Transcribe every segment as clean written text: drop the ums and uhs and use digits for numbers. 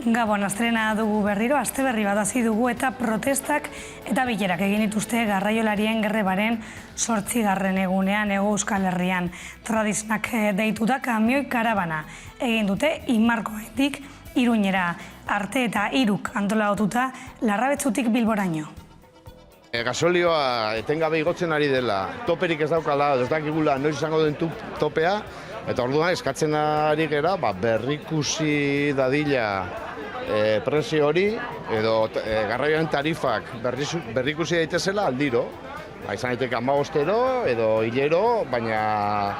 Gabon, astrena dugu berriro, aste berri bat hasi dugu eta protestak eta bilerak egin dituzte garraiolarien grebaren 8. egunean Hego Euskal Herrian. Tradiznak deituta kamioi karabana egin dute Imarkoetik Iruñera arte eta Iruk antolatuta Larrabetzutik Bilboraino. Gasolioa etengabe igotzen ari dela, toperik ez daukala, ez dakigula noiz izango den topea, eta orduan eskatzen ari gera berrikusi dadila prezio hori, edo garraioaren tarifak berrikusi daitezela aldiro. Izan daiteke 15 edo hilero, baina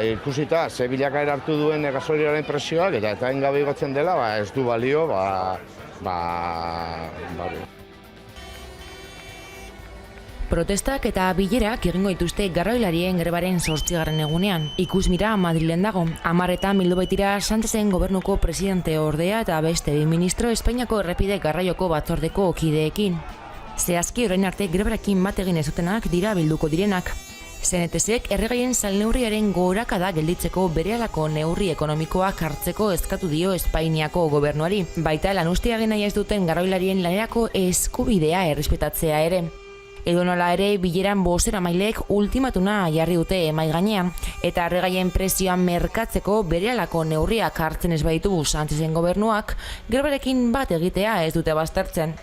ikusita ze bilakaera hartu duen gasolioaren prezioak, eta etengabe igotzen dela, ez du balio, Protestak eta bilerak egingo dituzte garraiolarien grebaren 8. egunean. Ikusmira Madrilen dago. 10 bildu baitira Sánchezen gobernuko presidente ordea eta beste 2 ministro Espainiako errepide garraioko batzordeko kideekin. Zehazki orain arte grebarekin bat egin ez dutenak dira bilduko direnak. CNTSek erregaien salneurriaren gorakada gelditzeko berehalako neurri ekonomikoak hartzeko eskatu dio Espainiako gobernuari. Baita lanuztearen nahi ez duten garraiolarien lanerako eskubidea errespetatzea ere. Edonola ere, bileran bozeramaileek ultimatuna jarri dute mahai gainean, eta erregaien prezioa merkatzeko berehalako neurriak hartzen ez baditu Sánchezen gobernuak, grebarekin bat egitea ez dute baztertzen.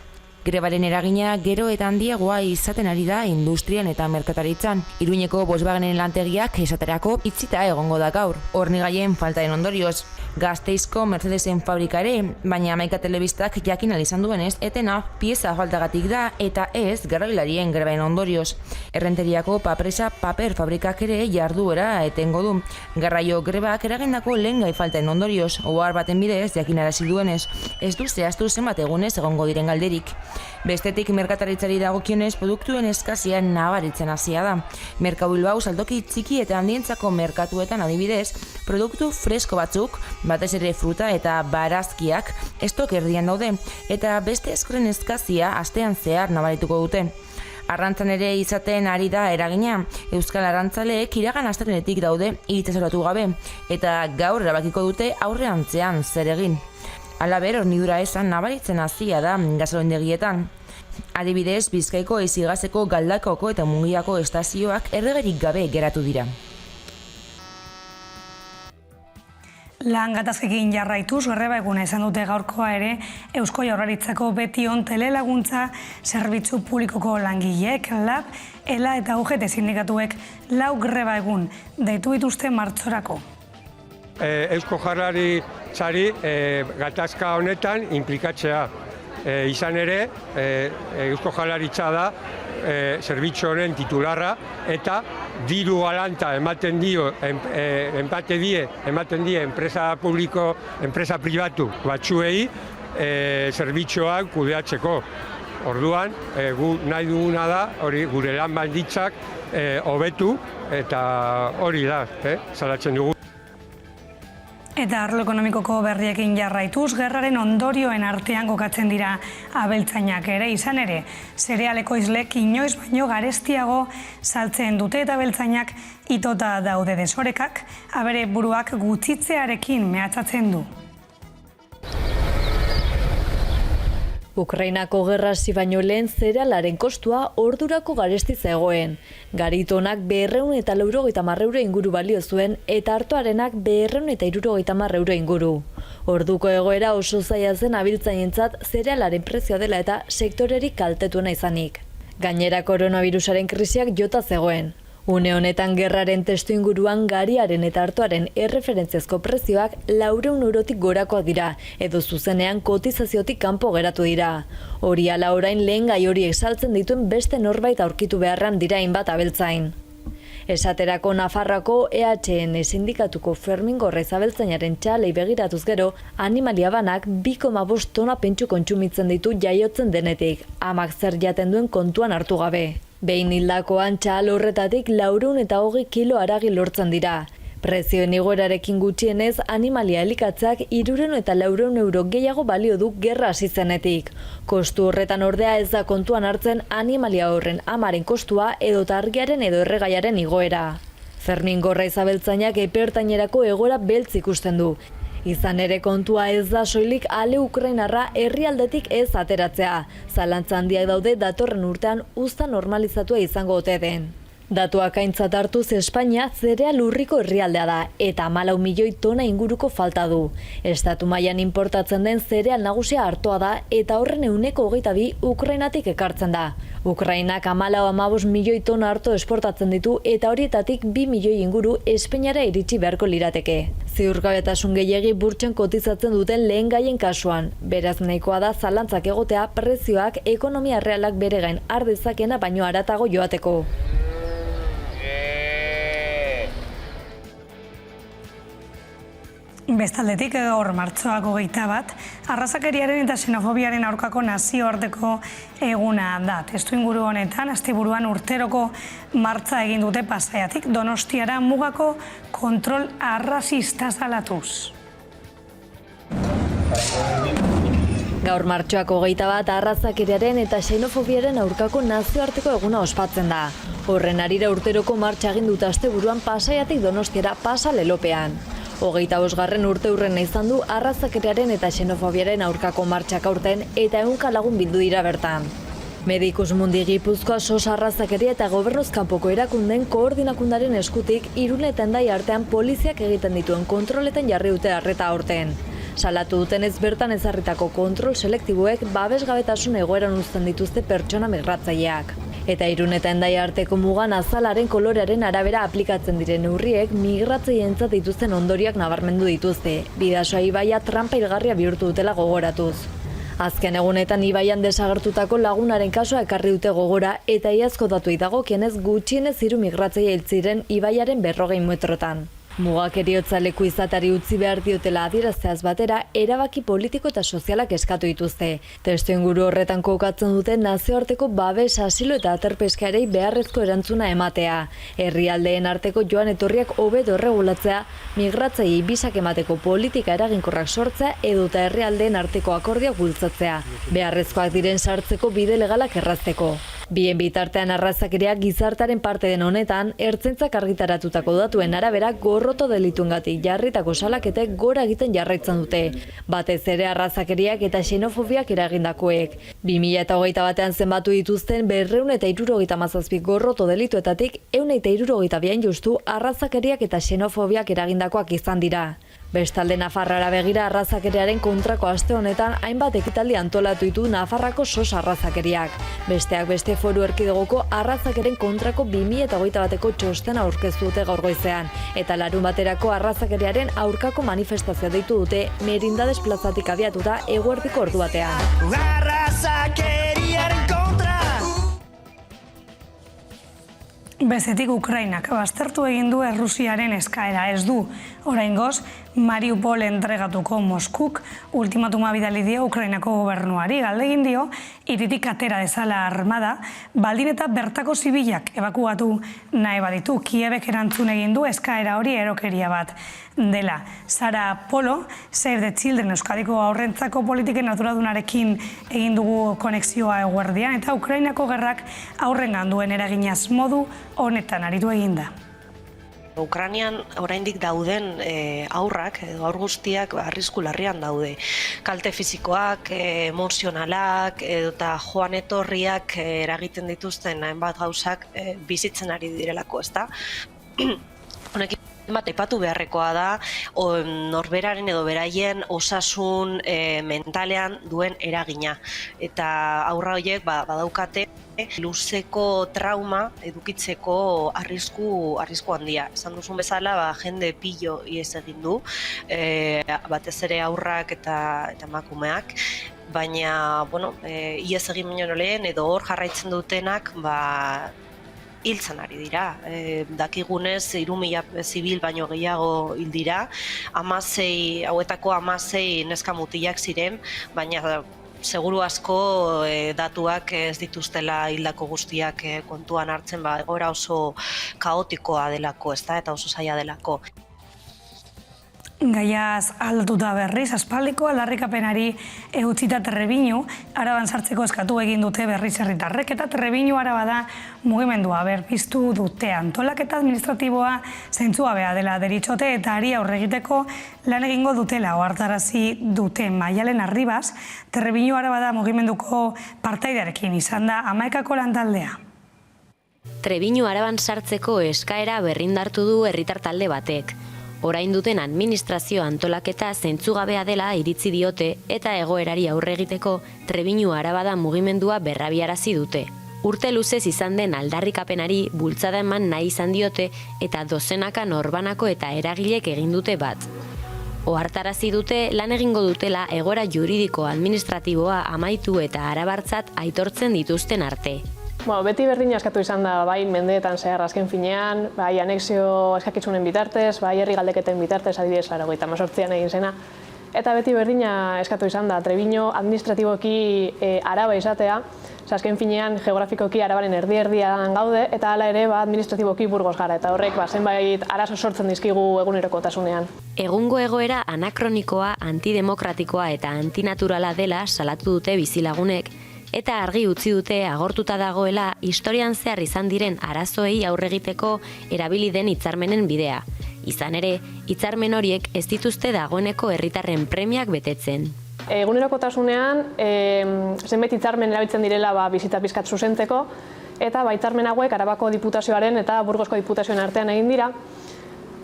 Grebaren eragina gero eta handiagoa izaten ari da industrian eta merkataritzan. Iruñeko Volkswagenen lantegiak esaterako itxita egongo da gaur, hornigaien faltaren ondorioz. Gasteizko Mercedesen fabrika ere, baina Hamaika Telebistak jakin izan duenez, etena pieza faltagatik da eta ez garrailarien grebaren ondorioz. Errenteriako Papresa paper fabrikak ere jarduera etengo du. Garraio grebak eragindako lehengai faltaren ondorioz, ohar baten bidez jakinarazi duenez, ez du zehaztu zenbat egunez egongo diren galderik. Bestetik merkataritzari dagokionez produktuen eskazia nabaritzen hasia da. Merkabilbao saltoki txiki eta handientzako merkatuetan adibidez, produktu fresko batzuk, batez ere fruta eta barazkiak estok erdian daude, eta beste askoren eskazia astean zehar nabarituko dute. Arrantzan ere izaten ari da eragina, Euskal Arrantzaleek iragan astelehenetik daude iritazoratu gabe, eta gaur erabakiko dute aurreantzean zer egin. Halaber, hornidura esan nabaritzen hasia da gasolindegietan. Adibidez, Bizkaiko Eizigazeko Galdakaoko eta Mungiako estazioak erregerik gabe geratu dira. Lan gatazkekin jarraituz, greba eguna izan dute gaurkoa ere, Eusko Jaurlaritzako Betion telelaguntza zerbitzu publikoko langileek, LAB, ELA eta UGT sindikatuek 4 greba egun deitu dituzte martxorako. Eusko Jaurlaritzari gatazka honetan inplikatzea. Izan ere, Eusko Jaurlaritza da zerbitzu honen titularra eta diru galanta ematen die enpresa publiko, enpresa pribatu batzuei zerbitzuak kudeatzeko. Orduan, gu nahi duguna da, hori gure lan baldintzak hobetu eta hori da, salatzen dugu. Eta arlo ekonomikoko berriekin jarraituz, gerraren ondorioen artean kokatzen dira abeltzainak ere, izan ere, zerealeko izlek inoiz baino garestiago saltzen dute eta abeltzainak itota daude desorekak, abere buruak gutxitzearekin mehatxatzen du. Ukrainako gerra hasi baino lehen zerealaren kostua ordurako garesti zegoen. Garitonak 290 euro inguru balio zuen eta artoarenak 270 euro inguru. Orduko egoera oso zaila zen abiltzainentzat zerealaren prezioa dela eta sektorerik kaltetuena izanik. Gainera koronavirusaren krisiak jota zegoen. Une honetan gerraren testu inguruan gariaren eta artoaren erreferentziazko prezioak 400 eurotik gorakoak dira, edo zuzenean kotizaziotik kanpo geratu dira. Hori ala orain lehen gai horiek saltzen dituen beste norbait aurkitu beharran dira hainbat abeltzain. Esaterako Nafarroako EHN sindikatuko Fermin Gorraiz abeltzainaren txalei begiratuz gero, animalia banak 2,5 tona pentsu kontsumitzen ditu jaiotzen denetik, amak zer jaten duen kontuan hartu gabe. Behin hildakoan txal horretatik 420 kilo haragi lortzen dira. Prezioen igoerarekin gutxienez, animalia elikatzeak 300 eta 400 euro gehiago balio du gerra hasi zenetik. Kostu horretan ordea ez da kontuan hartzen animalia horren amaren kostua edota argiaren edo erregaiaren igoera. Fermin Gorra Izabeltzainak epertainerako egoera beltz ikusten du. Izan ere kontua ez da soilik ale ukrainarra herrialdetik ez ateratzea. Zalantza handiak daude datorren urtean uzta normalizatua izango ote den. Datuak aintzat hartuz Espainia zereal urriko herrialdea da eta 14 milioi tona inguruko falta du. Estatu mailan inportatzen den zereal nagusia artoa da eta horren 22% Ukrainatik ekartzen da. Ukrainak 14-15 milioi tona arto esportatzen ditu eta horietatik 2 milioi inguru Espainiara iritsi beharko lirateke. Ziurgabetasun gehiegi burtsen kotizatzen duten lehen gaien kasuan. Beraz nahikoa da zalantzak egotea prezioak ekonomia realak bere gain har dezakena baino haratago joateko. Bestaldetik gaur martxoak 21, arrazakeriaren eta xenofobiaren aurkako nazioarteko eguna da. Testuinguru honetan, asteburuan urteroko martxa egin dute Pasaiatik Donostiara mugako kontrol arrazista salatuz. Gaur martxoak 21 arrazakeriaren eta xenofobiaren aurkako nazioarteko eguna ospatzen da. Horren harira urteroko martxa egin dute asteburuan Pasaiatik Donostiara pasa lelopean. 25. urte hurrena izan du arrazakeriaren eta xenofobiaren aurkako martxak aurten eta 100 lagun bildu dira bertan. Medikus Mundi Gipuzkoa SOS arrazakeria eta gobernuz kanpoko erakunden koordinakundaren eskutik Irun eta Hendaia artean poliziak egiten dituen kontroletan jarri dute arreta aurten. Salatu dutenez bertan ezarritako kontrol selektiboek babesgabetasun egoeran uzten dituzte pertsona migratzaileak. Eta Irun eta Hendaia arteko mugan azalaren kolorearen arabera aplikatzen diren neurriek migratzaileentzat dituzten ondorioak nabarmendu dituzte. Bidasoa ibaia tranpa hilgarria bihurtu dutela gogoratuz. Azken egunetan ibaian desagertutako lagunaren kasua ekarri dute gogora eta iazko datuei dagokienez gutxienez 3 migratzaile hil ziren ibaiaren 40 metrotan. Mugak heriotza leku izatari utzi behar diotela adierazteaz batera, erabaki politiko eta sozialak eskatu dituzte. Testuinguru horretan kokatzen dute nazioarteko babes, asilo eta aterpeskarei beharrezko erantzuna ematea. Herrialdeen arteko joan etorriak hobeto erregulatzea, migratzailei bisak emateko politika eraginkorrak sortzea edota herrialdeen arteko akordioak bultzatzea. Beharrezkoak diren sartzeko bide legalak errazteko. Bien bitartean arrazakeriak gizartaren parte den honetan, ertzaintzak argitaratutako datuen arabera gorroto delituengatik jarritako salaketek gora egiten jarraitzen dute. Batez ere arrazakeriak eta xenofobiak eragindakoek. 2021 zenbatu dituzten 277 gorroto delituetatik 162 justu arrazakeriak eta xenofobiak eragindakoak izan dira. Bestalde Nafarroara begira arrazakeriaren kontrako aste honetan hainbat ekitaldi antolatu ditu Nafarrako SOS arrazakeriak. Besteak beste Foru Erkidegoko arrazakeren kontrako 2021ko txostena aurkeztu dute gaur goizean eta larunbaterako arrazakeriaren aurkako manifestazioa deitu dute Merindades plazatik abiatuta eguerdiko ordu batean. Bestetik Ukrainak baztertu egin du Errusiaren eskaera, ez du oraingoz Mariupol entregatuko. Moskuk ultimatuma bidali dio Ukrainako gobernuari, galdegin dio hiritik atera dezala armada, baldin eta bertako zibilak ebakuatu nahi baditu. Kiebek erantzun egin du eskaera hori erokeria bat dela. Sara Polo, Save the Children Euskadiko aurrentzako politiken naturadunarekin egin dugu konexioa eguerdian eta Ukrainako gerrak aurrengan duen eraginaz modu honetan aritu eginda. Ukrainian oraindik dauden haurrak edo haur guztiak arrisku larrian daude. Kalte fisikoak, emozionalak eta joan etorriak eragiten dituzten hainbat gauzak bizitzen ari direlako, ezta? Honekin bat aipatu beharrekoa da norberaren edo beraien osasun mentalean duen eragina. Eta haurra horiek badaukate luzeko trauma edukitzeko arrisku handia. Esan duzun bezala, jende pillo ihes egin du, batez ere haurrak eta emakumeak, baina, ihes egin baino lehen edo hor jarraitzen dutenak, hiltzen ari dira. Dakigunez, 3.000 zibil baino gehiago hil dira, hauetako 16 neska mutilak ziren, baina seguru asko datuak ez dituztela hildako guztiak kontuan hartzen, egoera oso kaotikoa delako, ezta, eta oso zaila delako. Gaiaz aldatuta berriz, aspaldiko aldarrikapenari utzita Trebiñu, Araban sartzeko eskatu egin dute berriz herritarrek, eta Trebiñu Araba da mugimendua berpiztu dute. Antolaketa administratiboa zentzugabea dela deritzote eta ari aurre egiteko lan egingo dutela ohartarazi dute. Maialen Arribas, Trebiñu Araba da mugimenduko partaidearekin izan da 11ko lantaldea. Trebiñu Araban sartzeko eskaera berrindartu du herritar talde batek. Orain duten administrazio antolaketa zentzugabea dela iritzi diote eta egoerari aurre egiteko Trebiñu Araba da mugimendua berrabiarazi dute. Urte luzez izan den aldarrikapenari bultzada eman nahi izan diote eta dozenaka norbanako eta eragilek egin dute bat. Ohartarazi dute lan egingo dutela egoera juridiko administratiboa amaitu eta arabartzat aitortzen dituzten arte. Beti berdina eskatu izan da, bai mendeetan zehar azken finean, bai anexio eskakitzunen bitartez, bai herri galdeketen bitartez, adibidez 1988an egin zena. Eta beti berdina eskatu izan da, Trebiñu administratiboki Araba izatea, azken finean geografikoki Arabaren erdi-erdian gaude, eta hala ere administratiboki Burgos gara, eta horrek zenbait arazo sortzen dizkigu egunerokotasunean. Egungo egoera anakronikoa, antidemokratikoa eta antinaturala dela salatu dute bizilagunek, eta argi utzi dute agortuta dagoela historian zehar izan diren arazoei aurre egiteko erabili den hitzarmenen bidea. Izan ere, hitzarmen horiek ez dituzte dagoeneko herritarren premiak betetzen. Egunerokotasunean, zenbait hitzarmen erabiltzen direla bizita pizkat zuzentzeko, eta hitzarmen hauek Arabako Diputazioaren eta Burgosko Diputazioen artean egin dira.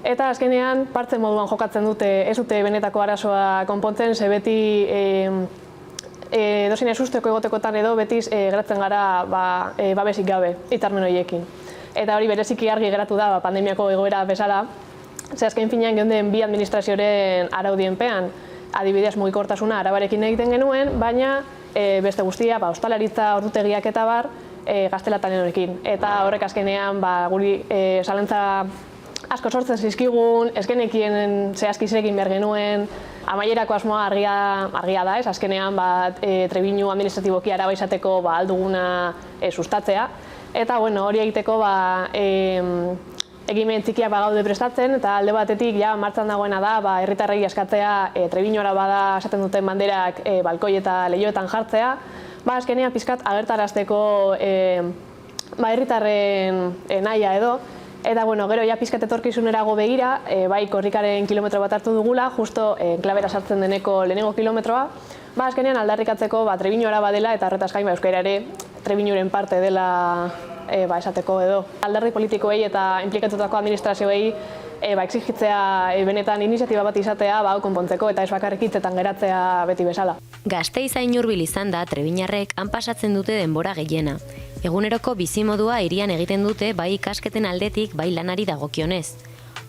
Eta azkenean, partze moduan jokatzen dute, ez dute benetako arazoa konpontzen, ze beti dozin ezusteko egotekotan edo betiz geratzen gara babesik gabe hitzarmen horiekin. Eta hori bereziki argi geratu da pandemiako egoera bezala, ze azken finean geunden bi administrazioaren araudienpean, adibidez mugikortasuna Arabarekin egiten genuen, baina beste guztia, ostalaritza, ordutegiak eta bar, gaztelatalenekin. Eta horrek azkenean guri zalantza asko sortzen zizkigun, ez genekien zehazki zerekin behar genuen, amaierako asmoa argia da, azkenean Trebiñu administratiboki Araba izateko alduguna sustatzea. Eta hori egiteko egimen txikiak gaude prestatzen, eta alde batetik martxan dagoena da herritarrei eskatzea Trebiñu Araba da esaten duten banderak balkoi eta lehioetan jartzea, azkenean pizkat agertarazteko herritarren nahia edo. Eta gero pizkat etorkizunerago begira, bai korrikaren kilometro bat hartu dugula, justo enklabera sartzen deneko lehenengo kilometroa, azkenean aldarrikatzeko Trebiñu Araba dela eta horretaz gain euskara ere Trebiñuren parte dela esateko edo. Alderdi politikoei eta implikatutako administrazioei exigitzea benetan iniziatiba bat izatea konpontzeko eta ez bakarrik hitzetan geratzea beti bezala. Gasteizain hurbil izan da Trebiñarrek han pasatzen dute denbora gehiena. Eguneroko bizimodua hirian egiten dute bai ikasketen aldetik bai lanari dagokionez.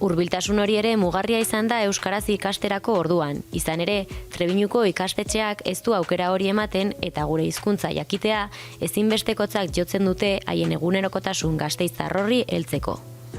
Hurbiltasun hori ere mugarria izan da euskaraz ikasterako orduan. Izan ere, Trebiñuko ikastetxeak ez du aukera hori ematen eta gure hizkuntza jakitea ezinbestekotzak jotzen dute haien egunerokotasun gasteiztar horri heltzeko.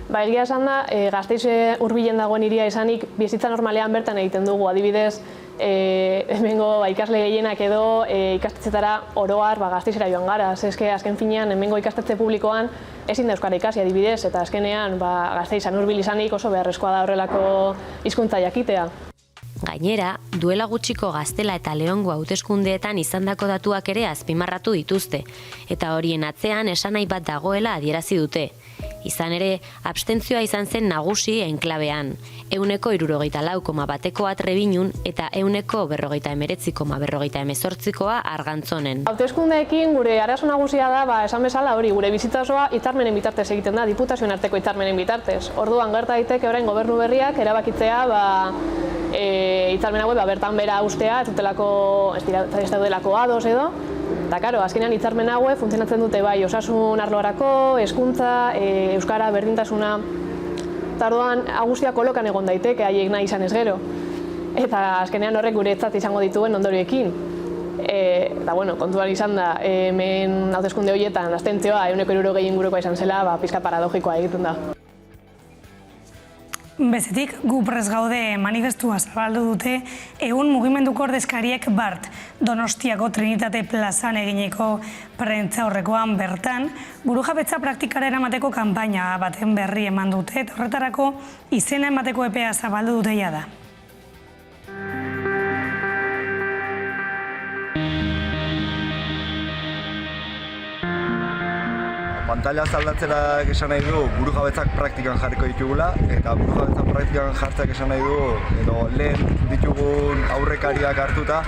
Egia esan da, Gasteiz hurbilen dagoen hiria izanik bizitza normalean bertan egiten dugu, adibidez, hemengo ikasle gehienak edo ikastetxetara oroar Gasteizera joan gara. Azken finean, hemengo ikastetxe publikoan ezin da euskara ikasi adibidez, eta azkenean Gasteizan hurbil izanik oso beharrezkoa da horrelako hizkuntza jakitea. Gainera, duela gutxiko Gaztela eta Leongo hauteskundeetan izandako datuak ere azpimarratu dituzte, eta horien atzean esanahi bat dagoela adierazi dute. Izan ere, abstentzioa izan zen nagusi enklabean, 74,1%koa Trebiñun eta 49,48%koa Argantzonen. Hauteskundeekin gure arazo nagusia da, esan bezala hori, gure bizitza osoa hitzarmenen bitartez egiten da, diputazioen arteko hitzarmenen bitartez. Orduan gerta daiteke orain gobernu berriak erabakitzea hitzarmen hauek bertan bera ustea, ez daudelako ados edo. Eta, azkenean hitzarmen hauek funtzionatzen dute bai osasun arloarako, hezkuntza, euskara, berdintasuna. Eta orduan, guztia kolokan egon daiteke, haiek nahi izan ez gero. Eta azkenean horrek guretzat izango dituen ondorioekin. Eta, kontuan izan da, hemen hauteskunde horietan abstentzioa 60% ingurukoa izan zela, pizka paradogikoa egiten da. Bezetik, gu prest gaude manifestua zabaldu dute egun mugimenduko ordezkariek bart Donostiako Trinitate plazan egineko prentzaurrekoan bertan burujabetza praktikara eramateko kanpaina baten berri eman dute eta horretarako izena emateko epea zabaldu dute jada. pantaila aldatzera esan nahi du burujabetzak praktikan jarriko ditugula, eta burujabetzak praktikan jartzeak esan nahi du edo lehen ditugun aurrekariak hartuta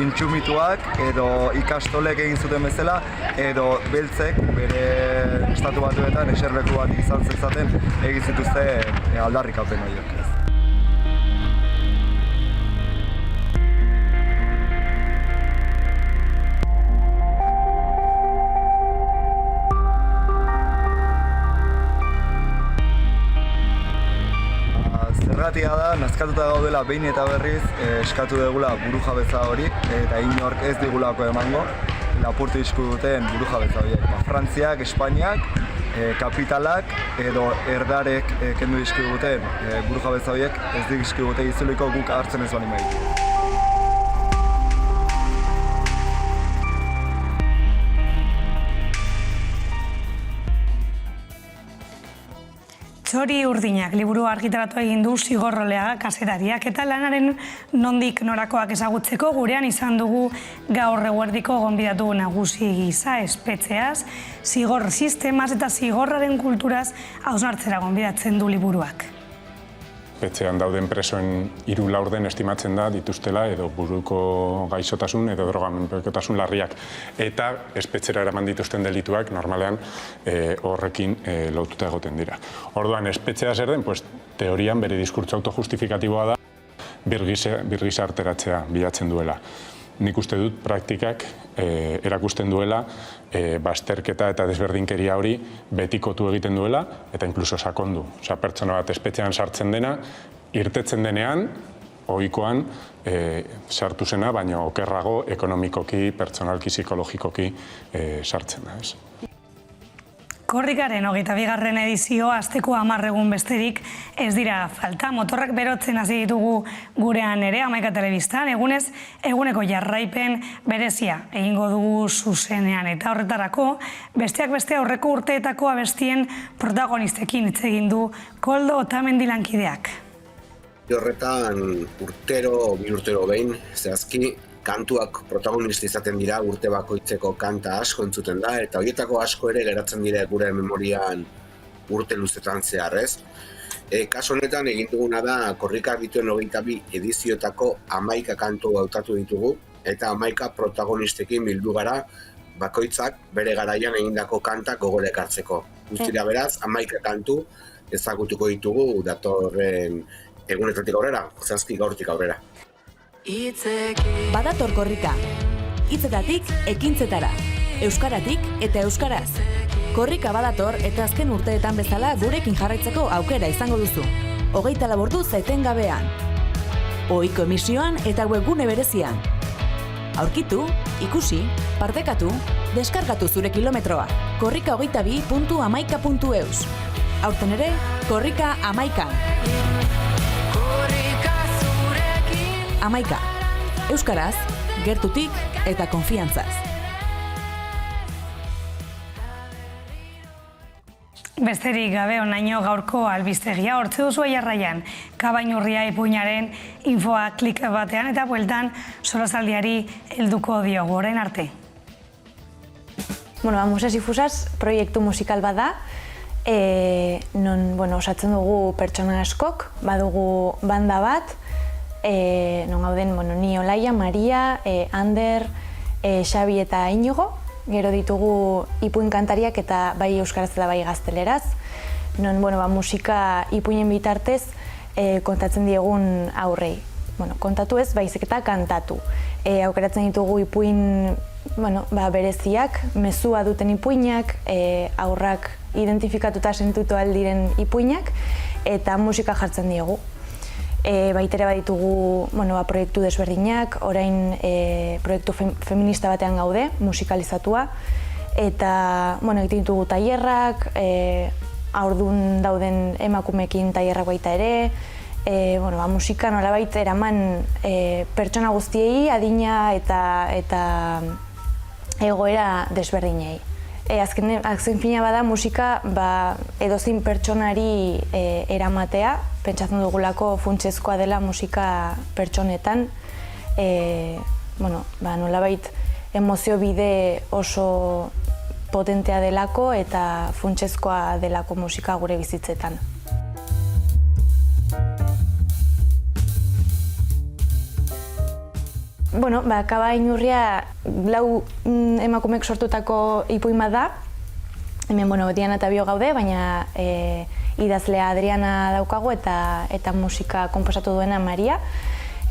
intsumituak edo ikastolek egin zuten bezala edo beltzek bere estatu batuetan eserleku bat izan zezaten egin zituzte aldarrikapen horiek. Zergatia da, nazkatuta gaudela behin eta berriz eskatu dugula burujabetza hori eta inork ez digulako emango lapurtu dizkiguten burujabetza horiek. Frantziak, Espainiak, kapitalak edo erdarek kendu dizkiguten burujabetza horiek ez dizkigute itzuliko guk hartzen ez bali maitu. Txori Urdinak liburu argitaratu egin du Sigorroleaga kazetariak eta lanaren nondik norakoak ezagutzeko gurean izan dugu gaur eguerdiko gonbidatu nagusi gisa espetxeaz, zigor sistemaz eta zigorraren kulturaz hausnartzera gonbidatzen du liburuak. Espetxean dauden presoen 3 laurden estimatzen da dituztela edo buruko gaixotasun edo drogamenpekotasun larriak. Eta espetxera eraman dituzten delituak normalean horrekin lotuta egoten dira. Orduan, espetxea zer den, teorian bere diskurtso autojustifikatiboa da birgisa arteratzea bilatzen duela. Nik uste dut praktikak erakusten duela bazterketa eta desberdinkeria hori betikotu egiten duela eta inkluso sakondu. Osa, pertsona bat espetxean sartzen dena, irtetzen denean, ohikoan sartu zena, baina okerrago ekonomikoki, pertsonalki, psikologikoki sartzen da. Korrikaren 22. edizioa asteko 10 egun besterik ez dira falta. Motorrak berotzen hasi ditugu gurean ere, Hamaika Telebistan, egunez eguneko jarraipen berezia egingo dugu zuzenean. Eta horretarako, besteak beste aurreko urteetako abestien protagonistekin hitz egin du Koldo Otamendi lankideak. Horretan bi urtero behin, zehazki, kantuak protagonista izaten dira, urte bakoitzeko kanta asko entzuten da, eta horietako asko ere geratzen dira gure memorian urte luzetan zeharrez. Kasu honetan egin duguna da, korrikak dituen 22 ediziotako 11 kantu hautatu ditugu, eta 11 protagonistekin bildu gara, bakoitzak bere garaian egindako kantak gogorek hartzeko. Guztira beraz, 11 kantu ezagutuko ditugu datorren egunetatik aurrera, zehazki gaurtik aurrera. Badator korrika, hitzetatik ekintzetara, euskaratik eta euskaraz. Korrika badator eta azken urteetan bezala gurekin jarraitzeko aukera izango duzu. 24 orduz etengabean. Ohiko emisioan eta webgune berezian. Aurkitu, ikusi, partekatu, deskargatu zure kilometroa. korrika22.hamaika.eus. Aurten ere, korrika 11. Hamaika, euskaraz, gertutik eta konfiantzaz. Besterik gabe onaino gaurko albistegia hortze duzu jarraian, Kabainurria ipuinaren infoa klik batean eta bueltan solasaldiari helduko diogu orain arte. Musas y Fusas proiektu musikal bada, non osatzen dugu pertsona askok, badugu banda bat, non gauden ni Olaia, Maria, Ander, Xabi eta Inigo, gero ditugu ipuin kantariak eta bai euskaraz eta bai gazteleraz, non musika ipuinen bitartez kontatzen diegun aurrei. Kontatu ez, baizik eta kantatu. Aukeratzen ditugu ipuin bereziak, mezua duten ipuinak, aurrak identifikatuta sentutu aldiren ipuinak, eta musika jartzen diegu. Baitere baditugu proiektu desberdinak, orain proiektu feminista batean gaude, musikalizatua, eta egiten ditugu tailerrak, haurdun dauden emakumeekin tailerrak baita ere, musika nolabait eraman pertsona guztiei, adina eta egoera desberdinei. Azken fina bada musika edozein pertsonari eramatea, pentsatzen dugulako funtsezkoa dela musika pertsonetan, nolabait emozio bide oso potentea delako eta funtsezkoa delako musika gure bizitzetan. Bueno, Kaba Inurria 4 emakumek sortutako ipuin bat da. Hemen, Diana eta Bio gaude, baina idazlea Adriana daukagu eta musika konposatu duena Maria.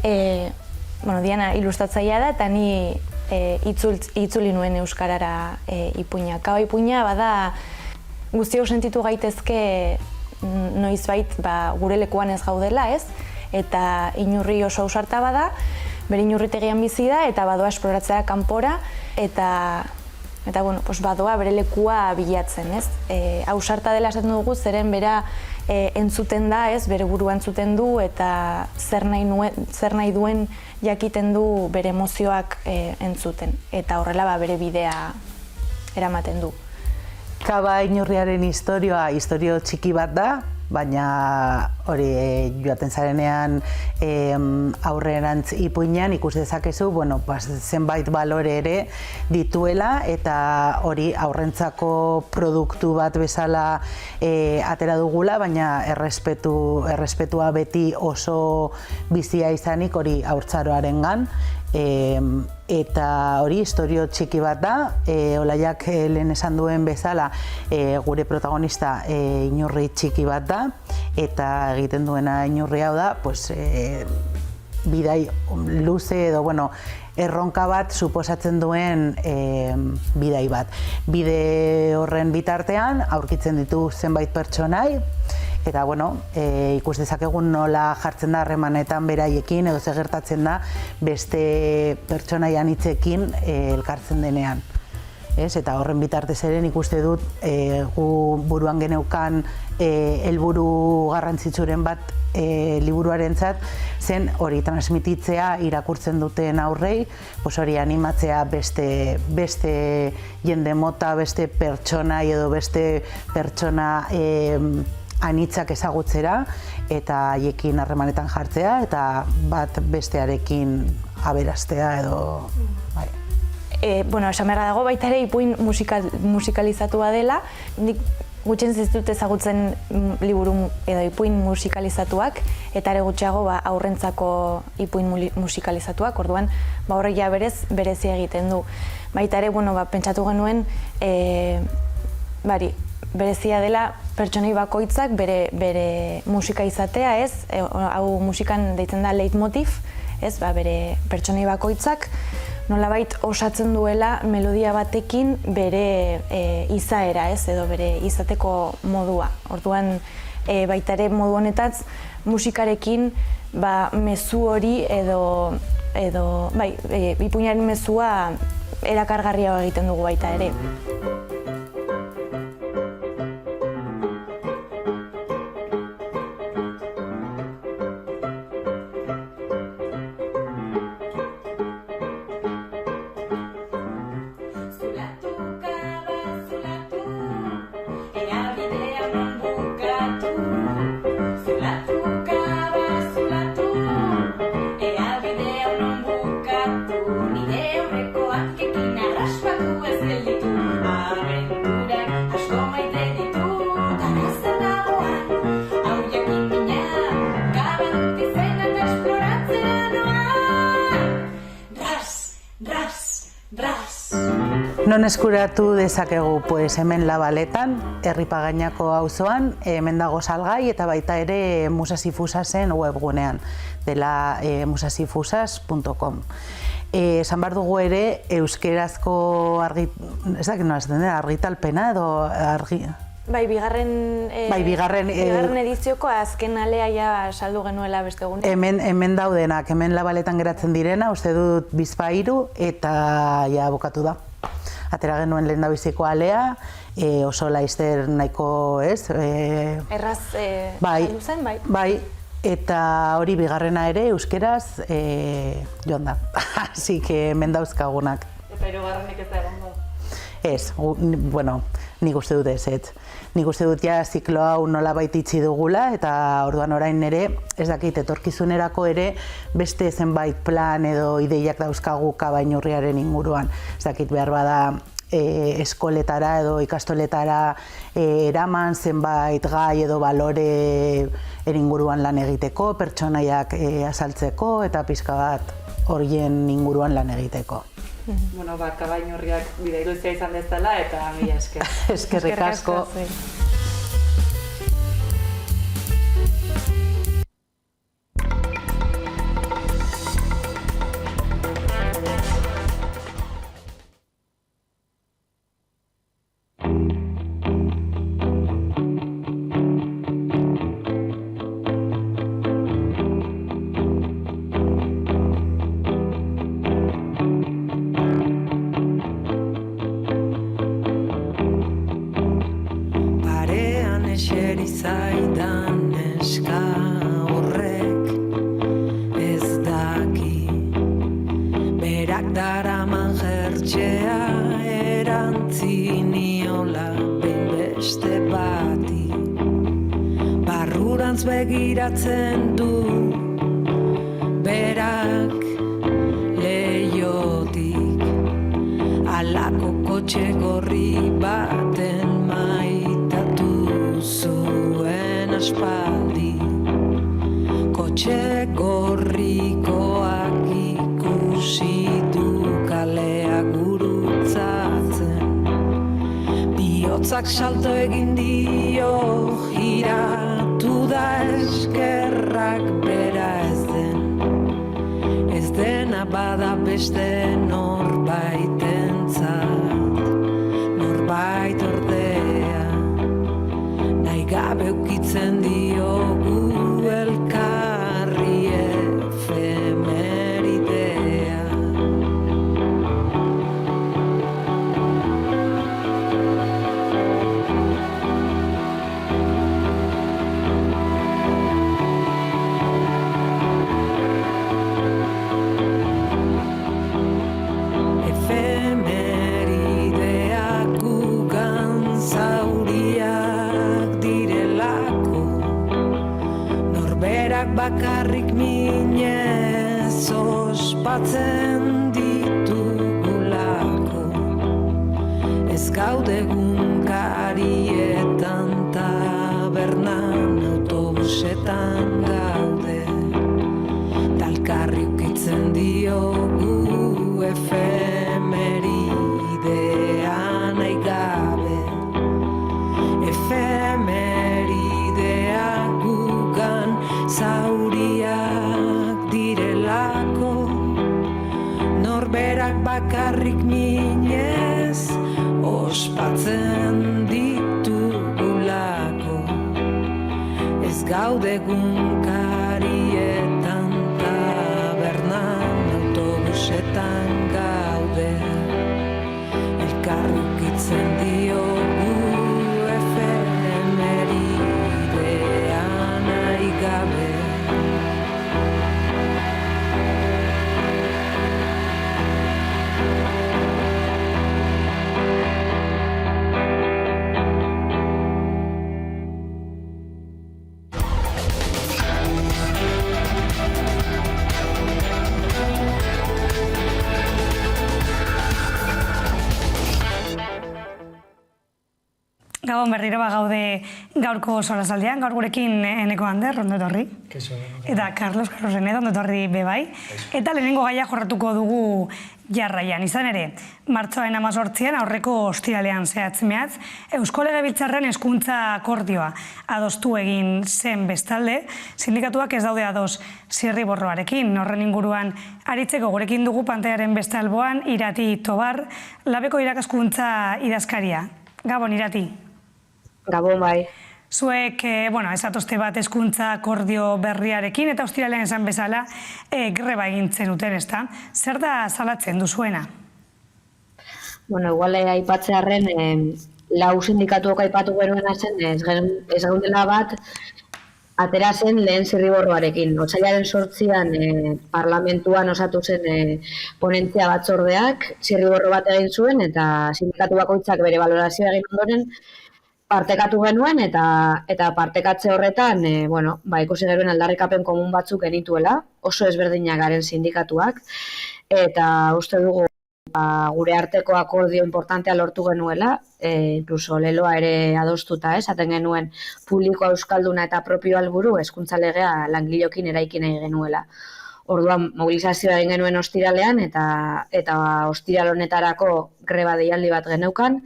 Diana ilustratzailea da eta ni itzuli nuen euskarara ipuina. Kaba ipuina bada guztiok sentitu gaitezke noizbait gure lekuan ez gaudela, ez? Eta Inurri oso ausarta bada, bere inurritegian bizi da eta badoa esploratzera kanpora eta badoa bere lekua bilatzen, ez? Ausarta dela esaten dugu, zeren bera entzuten da, ez? Bere burua entzuten du eta zer nahi duen jakiten du bere emozioak entzuten. Eta horrela bere bidea eramaten du. Kaba Inurriaren istorio txiki bat da, baina hori joaten zarenean aurrerantz ipuinean ikus dezakezu, zenbait balore ere dituela eta hori aurrentzako produktu bat bezala atera dugula, baina errespetua beti oso bizia izanik hori haurtzaroarengan. Eta hori istorio txiki bat da, Olaiak lehen esan duen bezala gure protagonista inurri txiki bat da, eta egiten duena inurri hau da, bidai luze edo, erronka bat suposatzen duen bidai bat. Bide horren bitartean aurkitzen ditu zenbait pertsonai, eta ikus dezakegun nola jartzen da harremanetan beraiekin edo zer gertatzen da beste pertsonai anitzekin elkartzen denean. Eta horren bitartez ere ikuste dut gu buruan geneukan helburu garrantzitsuren bat liburuarentzat zen hori transmititzea irakurtzen duten aurrei, hori animatzea beste jende mota, beste pertsona edo beste pertsona anitzak ezagutzera eta haiekin harremanetan jartzea eta bat bestearekin aberastea edo... Esan beharra dago baita ere ipuin musikalizatua dela. Nik gutxien ez dut ezagutzen liburu edo ipuin musikalizatuak eta ere gutxiago aurrentzako ipuin musikalizatuak, orduan horrek ja berezia egiten du. Baita ere, pentsatu genuen berezia dela pertsonei bakoitzak bere musika izatea, ez? Hau musikan deitzen da leitmotiv, ez? Bere pertsonei bakoitzak nolabait osatzen duela melodia batekin bere izaera, ez? Edo bere izateko modua. Orduan baita ere modu honetaz musikarekin mezu hori edo ipuinaren mezua erakargarria egiten dugu baita ere. Non eskuratu dezakegu hemen Labaletan, Herripagainako auzoan, hemen dago salgai eta baita ere Musasifusas-en webgunean, dela musasifusas.com. Esan behar dugu ere euskerazko argitalpena edo bigarren edizioko azken alea ja saldu genuela beste egun. Hemen daudenak, hemen Labaletan geratzen direna, uste dut bizpairu eta ja bukatu da. Atera genuen lehendabiziko alea, oso laizter nahiko, ez? Erraz saldu zen, bai? Bai, eta hori bigarrena ere euskeraz joan da. Así que hemen dauzkagunak. Eta hirugarrenik ez da egongo? Ez, nik uste dut ez. Nik uste dut ja ziklo hau nolabait itxi dugula eta orduan orain ere, ez dakit, etorkizunerako ere beste zenbait plan edo ideiak dauzkagu Kaba Inurriaren inguruan. Ez dakit behar bada eskoletara edo ikastoletara eraman zenbait gai edo balore inguruan lan egiteko, pertsonaiak azaltzeko eta pixka bat horien inguruan lan egiteko. Bueno, Kabaiñurriak bide iluzia izan dezala eta mila esker. Eskerrik asko. Begiratzen du berak leiotik alako kotxe gorri baten maitatu zuen aspaldi kotxe gorrikoak ikusi du kalea gurutzatzen bihotzak salto egin dio giratu da eskerrak bera ez dena bada beste norbaitentzat norbait ordea nahi gabe ukitzen diogu elkarri efemeridea. Bakarrik minez ospatzen ditugulako ez gaude egunkarietan tabernan autobusetan gaude talkarri ukitzen diogu efemeridea nahi gabe efemeridea gugan zauriak direlako norberak bakarrik minez ospatzen ditugulako ez gaude egunkarietan tabernan autobusetan gaude elkarri ukitzen diogu efemeridea nahi gabe. Gabon berriro gaude gaurko solasaldian, gaur gurekin Eneko Ander, ondo etorri. Eta Carlos Renedo, ondo etorri bebai. Eta lehenengo gaia jorratuko dugu jarraian. Izan ere, martxoaren 18an aurreko ostiralean zehatz-mehatz, Eusko Legebiltzarrean hezkuntza akordioa adostu egin zen bestalde, sindikatuak ez daude ados zirriborroarekin. Horren inguruan aritzeko gurekin dugu pantailaren beste alboan Irati Tobar, Labeko irakaskuntza idazkaria. Gabon, Irati. Gabon, bai. Zuek, esatozte bat hezkuntza akordio berriarekin eta ostiralean esan bezala greba egintzen duten, ezta? Zer da salatzen duzuena? Igual aipatzearren, lau sindikatuok aipatu genuena zen, ez gaudela bat, atera zen lehen zirriborroarekin. Otsailaren 8an parlamentuan osatu zen ponentzia batzordeak, zirriborro bat egin zuen, eta sindikatu bakoitzak bere balorazioa egin ondoren, partekatu genuen eta partekatze horretan, ikusi genuen aldarrikapen komun batzuk genituela, oso ezberdinak garen sindikatuak, eta uste dugu gure arteko akordio importantea lortu genuela, incluso leloa ere adostuta, esaten genuen publikoa euskalduna eta propio helburu hezkuntza legea langileekin eraiki nahi genuela. Orduan mobilizazioa egin genuen ostiralean eta ostiral honetarako greba deialdi bat geneukan,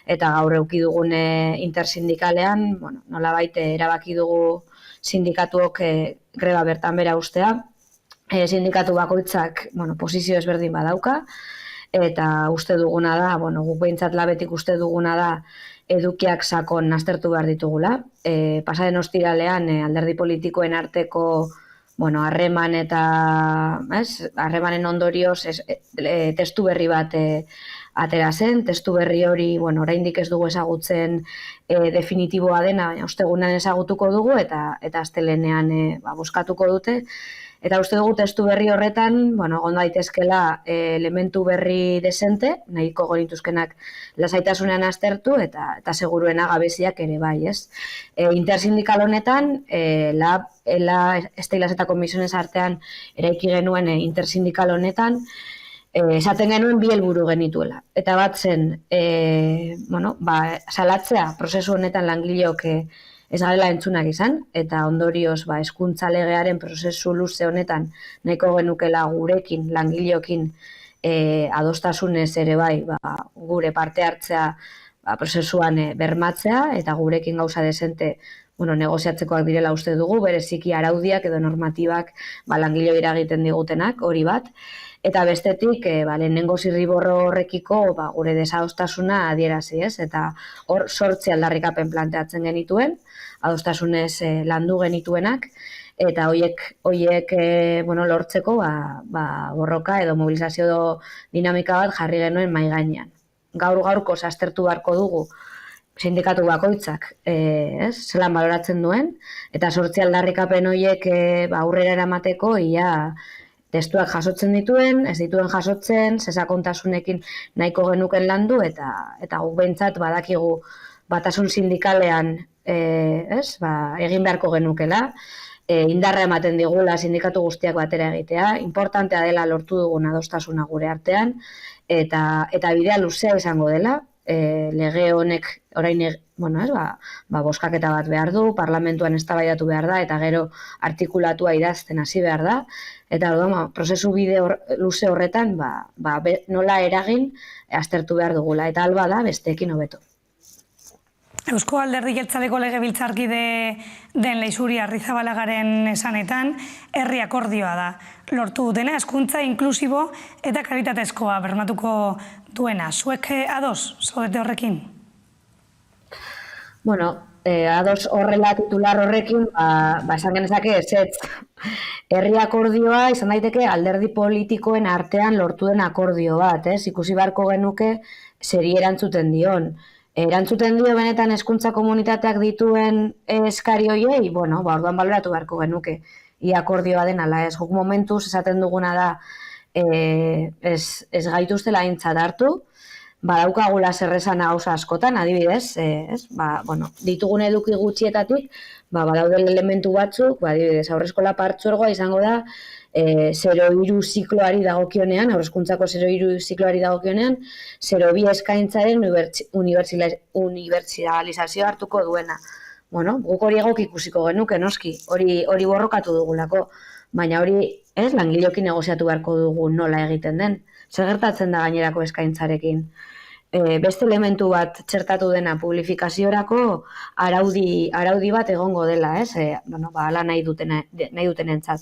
eta gaur eduki dugun intersindikalean, nolabait erabaki dugu sindikatuok greba bertan bera ustea. Sindikatu bakoitzak posizio ezberdin badauka, eta uste duguna da, guk behintzat labetik uste duguna da edukiak sakon aztertu behar ditugula. Pasaren ostiralean alderdi politikoen arteko harreman eta harremanen ondorioz testu berri bat atera zen, testu berri hori oraindik ez dugu ezagutzen definitiboa dena, ostegunean ezagutuko dugu eta astelehenean bozkatuko dute. Eta uste dugu testu berri horretan, egon daitezkela elementu berri desente, nahiko genituzkenak lasaitasunean aztertu eta seguruena gabeziak ere bai, ez? Intersindikal honetan, Esteilaz eta Komisiones artean eraiki genuen intersindikal honetan, esaten genuen bi helburu genituela. Eta bat zen, salatzea prozesu honetan langileok ez garela entzunak izan, eta ondorioz hezkuntza legearen prozesu luze honetan nahiko genukela gurekin, langileokin adostasunez ere bai gure parte hartzea prozesuan bermatzea, eta gurekin gauza desente negoziatzekoak direla uste dugu, bereziki araudiak edo normatibak langileo eragiten digutenak, hori bat. Eta bestetik, lehenengo zirriborro horrekiko gure desadostasuna adierazi, ez? Eta hor 8 aldarrikapen planteatzen genituen, adostasunez landu genituenak, eta horiek lortzeko borroka edo mobilizazio dinamika bat jarri genuen mahai gainean. Gaur-gaurko aztertu beharko dugu sindikatu bakoitzak zelan baloratzen duen, eta 8 aldarrikapen horiek aurrera eramateko testuak jasotzen dituen, ez dituen jasotzen, sesakontasunekin nahiko genuken landu, eta guk behintzat badakigu batasun sindikalean egin beharko genukela, indarra ematen digula sindikatu guztiak batera egitea, importantea dela lortu dugun adostasuna gure artean, eta bidea luzea izango dela, lege honek orain bozkaketa bat behar du, parlamentuan eztabaidatu behar da, eta gero artikulatua idazten hasi behar da, eta prozesu bide luze horretan nola eragin aztertu behar dugula, eta alba da besteekin hobeto. Eusko Alderdi Jeltzaleko legebiltzarkide den Leixuri Arrizabalagaren esanetan, herri akordioa da. Lortu dutena hezkuntza inklusibo eta kalitatezkoa bermatuko duena. Zuek ados, zaudete horrekin? Ados horrela titular horrekin, esan genezake ezetz. Herri akordioa izan daiteke alderdi politikoen artean lortu den akordio bat, ikusi beharko genuke zeri erantzuten dion. Erantzuten dio benetan hezkuntza komunitateak dituen eskari hoiei, orduan baloratu beharko genuke. Ia akordioa den ala ez, guk momentuz esaten duguna da ez gaituztela aintzat hartu, badaukagula zerrezana gauza askotan, adibidez, ditugun eduki gutxietatik, badaude elementu batzuk, adibidez, haurreskola partzuergoa izango da 0-3 zikloari dagokionean, haurreskuntzako 0-3 zikloari dagokionean, 0-2 eskaintzaren unibertsalizazioa hartuko duena. Guk hori egok ikusiko genuke, noski, hori borrokatu dugulako, baina hori langileokin negoziatu beharko dugu nola egiten den. Zer gertatzen da gainerako eskaintzarekin? Beste elementu bat txertatu dena publifikaziorako araudi bat egongo dela, hala nahi dutenentzat.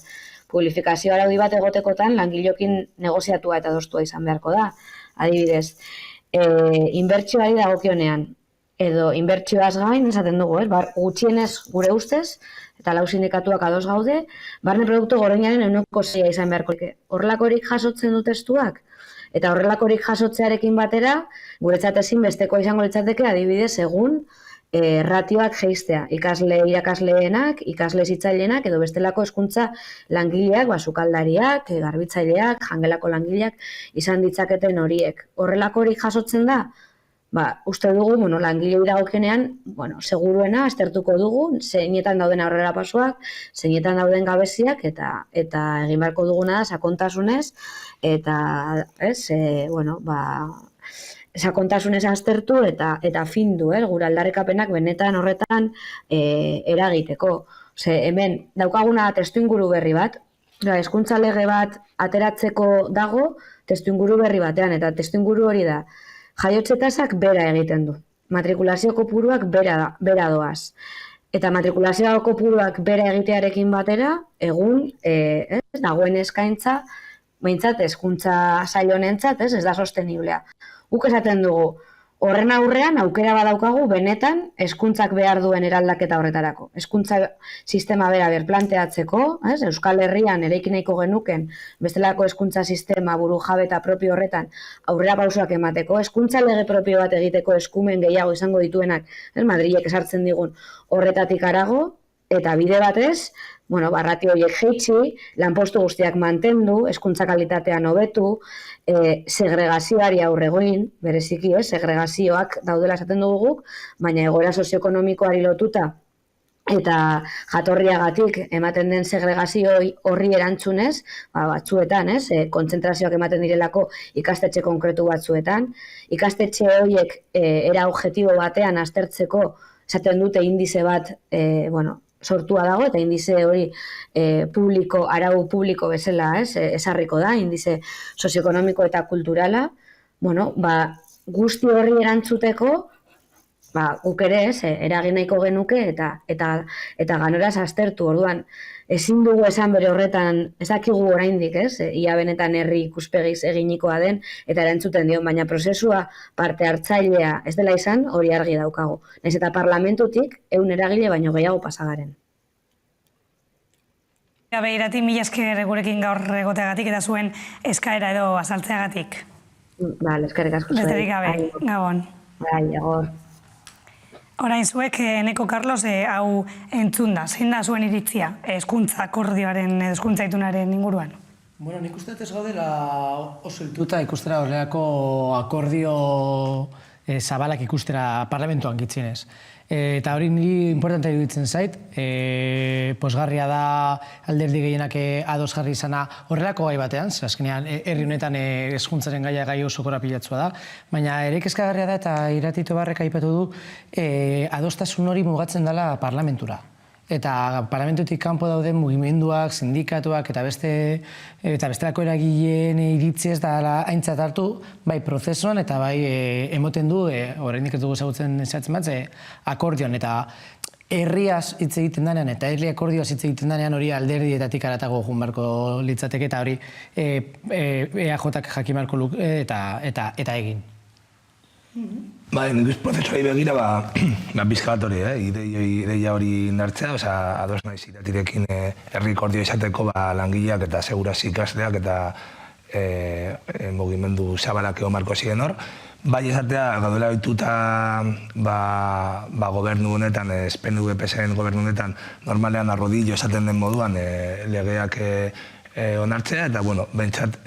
Publifikazio araudi bat egotekotan langileokin negoziatua eta adostua izan beharko da. Adibidez, inbertsioari dagokionean, edo inbertsioaz gain, esaten dugu, gutxienez gure ustez, eta lau sindikatuak ados gaude, barne produktu gordinaren 6% izan beharko. Horrelakorik jasotzen du testuak, eta horrelakorik jasotzearekin batera, guretzat ezinbestekoa izango litzateke adibidez egun ratioak jeistea, irakasleenak, ikasle hezitzailenak edo bestelako hezkuntza langileak, sukaldariak, garbitzaileak, jangelako langileak izan ditzaketen horiek. Horrelakorik jasotzen da, uste dugu, langilei dagokionean, seguruena aztertuko dugu, zeinetan dauden aurrera pasuak, zeinetan dauden gabeziak, eta egin beharko duguna da sakontasunez, eta, sakontasunez aztertu eta findu, gure aldarrikapenak benetan horretan eragiteko. Hemen daukaguna testuinguru berri bat, hezkuntza lege bat ateratzeko dago testuinguru berri batean, eta testuinguru hori da, jaiotze tasak bera egiten du, matrikulazio kopuruak bera doaz. Eta matrikulazio kopuruak bera egitearekin batera, egun dagoen eskaintza, behintzat hezkuntza sail honentzat ez da sosteniblea. Guk esaten dugu, horren aurrean aukera badaukagu benetan hezkuntzak behar duen eraldaketa horretarako. Hezkuntza sistema bera berplanteatzeko, Euskal Herrian eraiki nahiko genuken bestelako hezkuntza sistema burujabe eta propio horretan aurrera pausoak emateko, hezkuntza lege propio bat egiteko eskumen gehiago izango dituenak, Madrilek esartzen digun horretatik harago, eta bide batez, ratio horiek jeitsi, lanpostu guztiak mantendu, hezkuntza kalitatean hobetu, segregazioari aurre egin, bereziki, segregazioak daudela esaten dugu guk, baina egoera sozioekonomikoari lotuta eta jatorriagatik ematen den segregazio horri erantzunez, batzuetan, kontzentrazioak ematen direlako ikastetxe konkretu batzuetan, ikastetxe horiek era objektibo batean aztertzeko esaten dute indize bat, sortua dago, eta indize hori arau publiko bezala esarriko da, indize sozioekonomiko eta kulturala, guzti horri erantzuteko, guk ere eragin nahiko genuke eta ganoraz aztertu, orduan, ezin dugu esan bere horretan, ezakigu oraindik, ia benetan herri ikuspegiz eginikoa den, eta erantzuten dio, baina prozesua parte hartzailea ez dela izan, hori argi daukagu. Naiz eta parlamentutik 100 eragile baino gehiago pasagaren. Irati, mila esker gurekin gaur egoteagatik eta zuen eskaera edo azaltzeagatik. Eskerrik asko zuen. Besterik gabe, gabon. Gabon. Orain zuek, Eneko Carlos, hau entzun da, zein da zuen iritzia hezkuntza akordioaren, hezkuntza itunaren inguruan? Nik uste ez gaudela oso iltuta ikustera horreako akordio zabalak ikustera parlamentuan gitzinez. Eta hori niri importantea iruditzen zait, posgarria da alderdi gehienak ados jarri izana horrelako gai batean, azkenean herri honetan hezkuntzaren gaia gai oso korapilatsua da, baina ere kezkagarria da eta Irati Tobarrek aipatu du adostasun hori mugatzen dela parlamentura. Eta parlamentutik kanpo dauden mugimenduak, sindikatuak eta bestelako eragileen iritzi ez da aintzat hartu, bai prozesuan eta bai emoten du, oraindik ez dugu ezagutzen zehatzen bat, akordioan eta herriaz hitz egiten denean eta herri akordioaz hitz egiten denean hori alderdietatik haratago joan beharko litzateke eta hori EAJak jakin beharko luke eta egin. Nik prozesuari begira, bizka bat hori, ideia hori indartzea, ados naiz Iratirekin herri akordio izateko langileak eta segurazio ikasleak eta mugimendu zabalak egon beharko ziren hor. Bai esatea, gaudela ohituta gobernu honetan, PNV-PSN gobernu honetan, normalean arrodillo esaten den moduan legeak onartzea, eta behintzat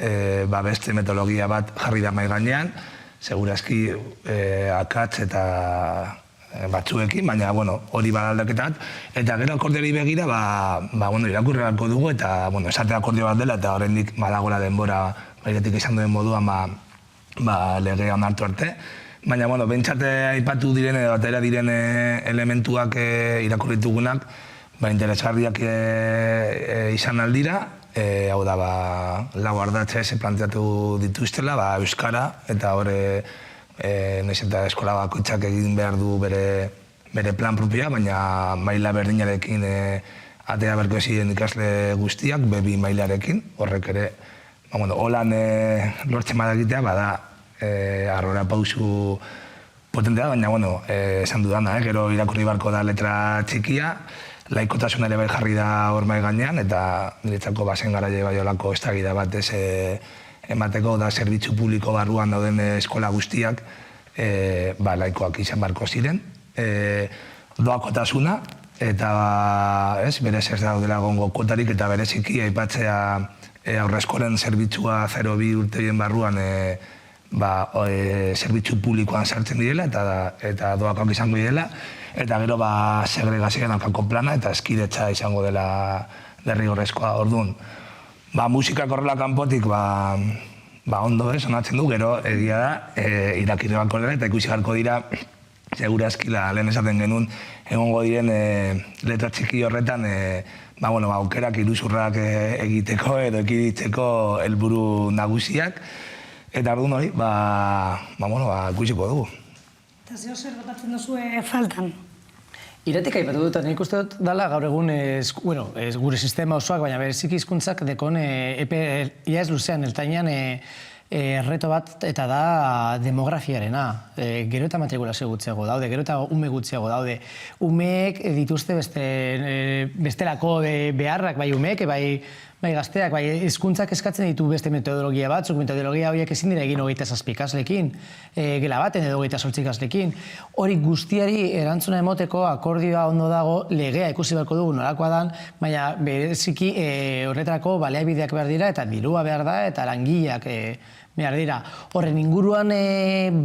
beste metodologia bat jarri da mahai gainean, segurazki akats eta batzuekin, baina hori badaldaketat. Eta gero akordioari begira, irakurri beharko dugu eta esatea akordio bat dela eta oraindik badagoela denbora Iratik izan duen moduan legea onartu arte. Baina behintzat aipatu diren edo atera diren elementuak irakurri ditugunak interesgarriak izan aldira. Hau da, lau ardatze planteatu dituztela, euskara, eta hori nahiz eta eskola bakoitzak egin behar du bere plan propioa, baina maila berdinarekin atera beharko ziren ikasle guztiak, B2 mailarekin, horrek ere, holan lortzen badakitea, bada arrora pausu potentea, baina, esan dudana, gero irakurri beharko da letra txikia, laikotasuna ere bai jarri da hor mahai gainean, eta niretzako bazen garaile bai olako eztabaida bat emateko da zerbitzu publiko barruan dauden eskola guztiak laikoak izan beharko ziren. Doakotasuna, eta berez ez daudela egongo kuotarik eta bereziki aipatzea aurreskolen zerbitzua 0-2 urteien barruan zerbitzu publikoan sartzen direla eta doakoak izango direla, eta gero segregazioan aurkako plana eta eskidetza izango dela derrigorrezkoa. Orduan, musikak horrela kanpotik ondo sonatzen du, gero egia da, irakirre bako dela eta ikusi jarko dira, segura eskila lehen esaten genuen, egongo diren letra txiki horretan aukerak iruzurrak egiteko edo ekiditzeko helburu nagusiak, eta orduan hori, ikusiko dugu. Eta zeo zer botatzen duzue faltan? Iratik aipatu dut, nik uste dut dela gaur egun gure sistema osoak, baina bereziki hizkuntzak dekon ia ez luzean, eltainan erreto bat eta da demografiarena. Gero eta matrikulazio gutxiago daude, gero eta ume gutxiago daude. Umeek dituzte bestelako beharrak, bai umeek, bai gazteak, bai hizkuntzak eskatzen ditu beste metodologia batzuk, metodologia horiek ezin dira egin 27 ikasleekin, gela baten edo 28 ikaslekin. Hori guztiari erantzuna emoteko akordioa ondo dago, legea ikusi beharko dugu nolakoa dan, baina bereziki horretarako baliabideak behar dira eta dirua behar da eta langileak behar dira. Horren inguruan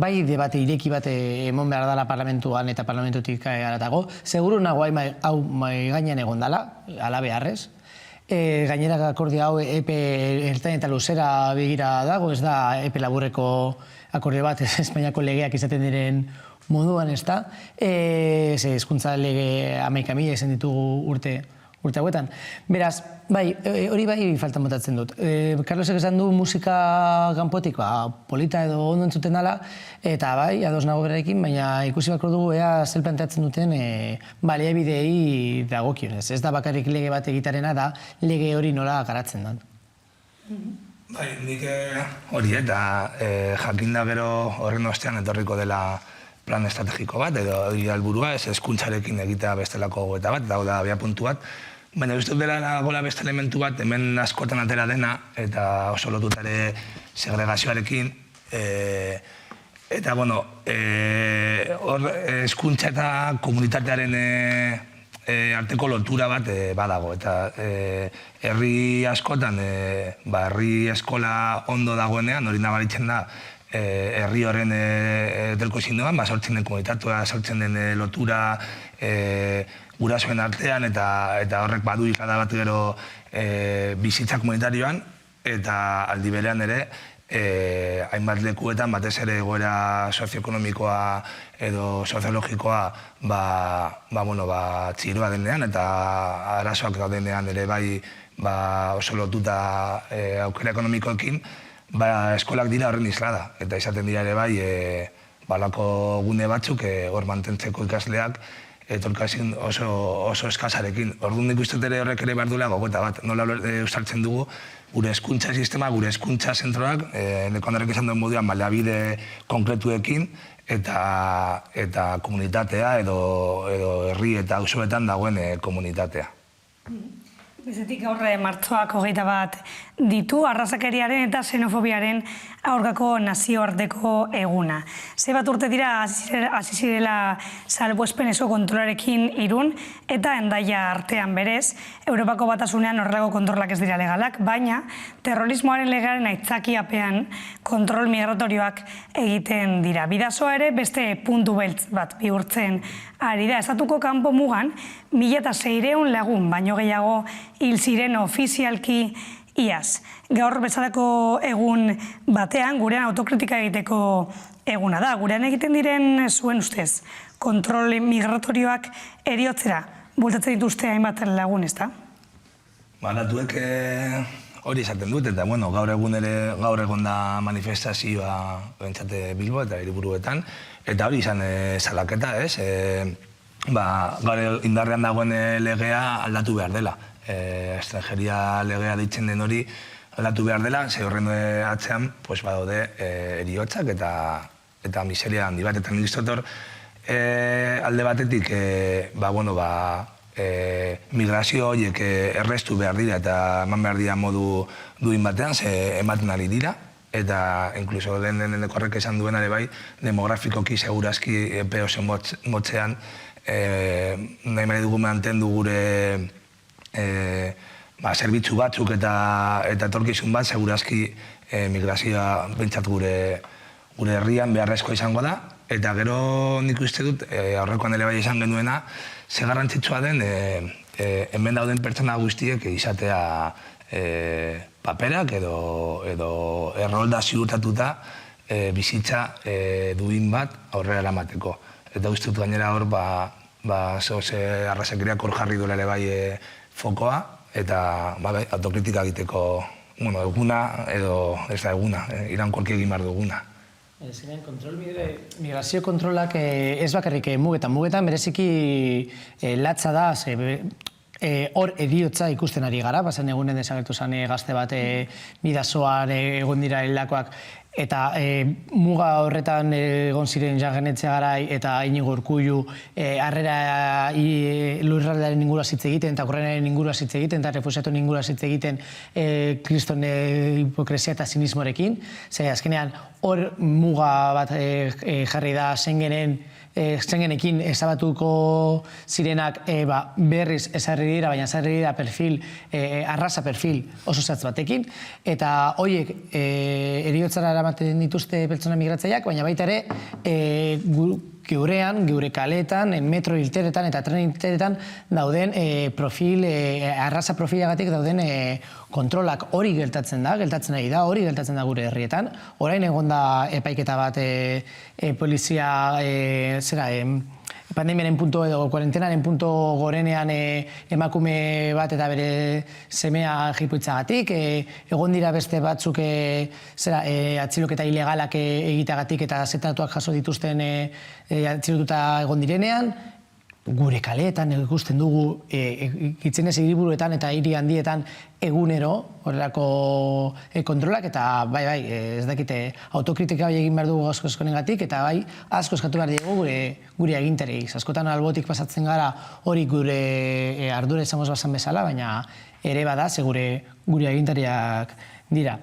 bai debate ireki bat emon behar dela parlamentuan eta parlamentutik haratago. Seguru nago hau mai gainean egon dela, ala beharrez. Gainera akordio hau epe ertain eta luzera begira dago, ez da epe laburreko akordio bat Espainiako legeak izaten diren moduan, ez da. Hezkuntza lege 11.000 izan ditugu urte hauetan. Beraz, hori bai faltan botatzen dut. Carlosek esan du musika kanpotik polita edo ondo entzuten dela, eta bai, ados nago berarekin, baina ikusi beharko dugu ea zel planteatzen duten baliabidei dagokionez. Ez da bakarrik lege bat egitarena da lege hori nola garatzen da. Bai, nik hori eta jakinda gero horren ostean etorriko dela plan estrategiko bat, edo helburua ez hezkuntzarekin egitea bestelako goeta bat, da abiapuntu bat. Baina uste dela gola beste elementu bat, hemen askotan atera dena, eta oso lotutare segregazioarekin. Eta, hor hezkuntza eta komunitatearen arteko lotura bat badago. Eta herri askotan, herri eskola ondo dagoenean, hori nabaritzen da, herri horren delko zindoan, sortzen den komunitatea, sortzen den lotura, gurasoen artean, eta horrek badu ikada bat gero bizitza komunitarioan, eta aldi berean ere, hainbat lekuetan, batez ere egoera sozioekonomikoa edo soziologikoa txiroa denean, eta arazoak daudenean ere bai oso lotuta aukera ekonomikoekin, eskolak dira horren islada, eta izaten dira ere bai balako gune batzuk hor mantentzeko ikasleak etorkazin oso eskazarekin. Orduan nik uste ere horrek ere behar duela gogoeta bat. Nola usartzen dugu gure hezkuntza sistema, gure hezkuntza zentroak, nekondarek esan duen moduan baliabide konkretuekin eta komunitatea edo herri eta auzoetan dagoen komunitatea. Bezetik gaurre martxoak 21 ditu, arrazakeriaren eta xenofobiaren aurkako nazioarteko eguna. Ze bat urte dira hasi zirela salbuespenezko kontrolarekin Irun eta Hendaia artean berez, Europako Batasunean horrelako kontrolak ez dira legalak, baina terrorismoaren legearen aitzakiapean kontrol migratorioak egiten dira. Bidasoa ere beste puntu beltz bat bihurtzen ari da. Estatuko kanpo mugan 1.600 lagun baino gehiago hil ziren ofizialki iaz. Gaur bezalako egun batean, gurean autokritika egiteko eguna da. Gurean egiten diren zuen ustez, kontrol migratorioak eriotzera bultatzen dituzte hainbat lagun, ez da? Datuek hori esaten dut, eta gaur egon da manifestazioa bentsate Bilbo eta hiriburuetan, eta hori izan salaketa, ez? Gaur indarrean dagoen legea aldatu behar dela. Estrangeria legea ditzen den hori aldatu behar dela, ze horren atzean badaude eriotzak eta miseria handi bat. Eta nik istotor alde batetik migrazio horiek errestu behar dira eta eman behar dira modu duin batean, ze ematen ari dira. Eta inkluso lehen horrek esan duen ere bai, demografikoki segurazki epe oso motzean nahi mare dugu mantendu gure zerbitzu batzuk eta etorkizun bat segurazki migrazioa bentsat gure herrian beharrezkoa izango da, eta gero nik uste dut, aurrekoan ere bai izan genuena, ze garrantzitsua den hemen dauden pertsona guztiek izatea paperak edo errolda ziurtatuta bizitza duin bat aurrera eramateko. Eta uste dut gainera hor, arrazakiriak hor jarri duela ere bai fokoa, eta autokritika egiteko eguna edo ez da eguna, iraunkorki egin behar duguna. Migrazio kontrolak ez bakarrik mugetan bereziki latza da, hor eriotza ikusten ari gara, bazen egunen desagertu zen gazte bat bidazoan egon dira hilakoak, eta muga horretan egon ziren Jangenetzea Garai eta Inigo Urkullu harrera lurraldearen inguruaz hitz egiten, eta Ukrainaren inguruaz hitz egiten, eta refuxiatuen inguruaz hitz egiten kriston hipokresia eta zinismorekin. Azkenean hor muga bat jarri da Schengenekin ezabatuko zirenak berriz ezarri dira, baina ezarri dira arraza perfil oso zehatz batekin, eta horiek heriotzara eramaten dituzte pertsona migratzaileak, baina baita ere geurean, geure kaletan, metro hilteretan eta tren hilteretan dauden arraza profilagatik dauden kontrolak. Hori gertatzen da gure herrietan. Orain egon da epaiketa bat polizia pandemiaren punto edo kuarentenaren punto gorenean emakume bat eta bere semea jipuitzagatik, egon dira beste batzuk atxiloketa ilegalak egiteagatik eta zetatuak jaso dituzten atxilotuta egon direnean, gure kaleetan ikusten dugu gitzenez hiriburuetan eta hiri handietan egunero horrelako kontrolak, eta bai, ez dakite autokritika bai egin behar dugu asko eskonengatik, eta bai asko eskatu behar dugu gure agintarei. Askotan albotik pasatzen gara hori gure ardura izangoz bazan bezala, baina ere bada, ze gure agintariak dira.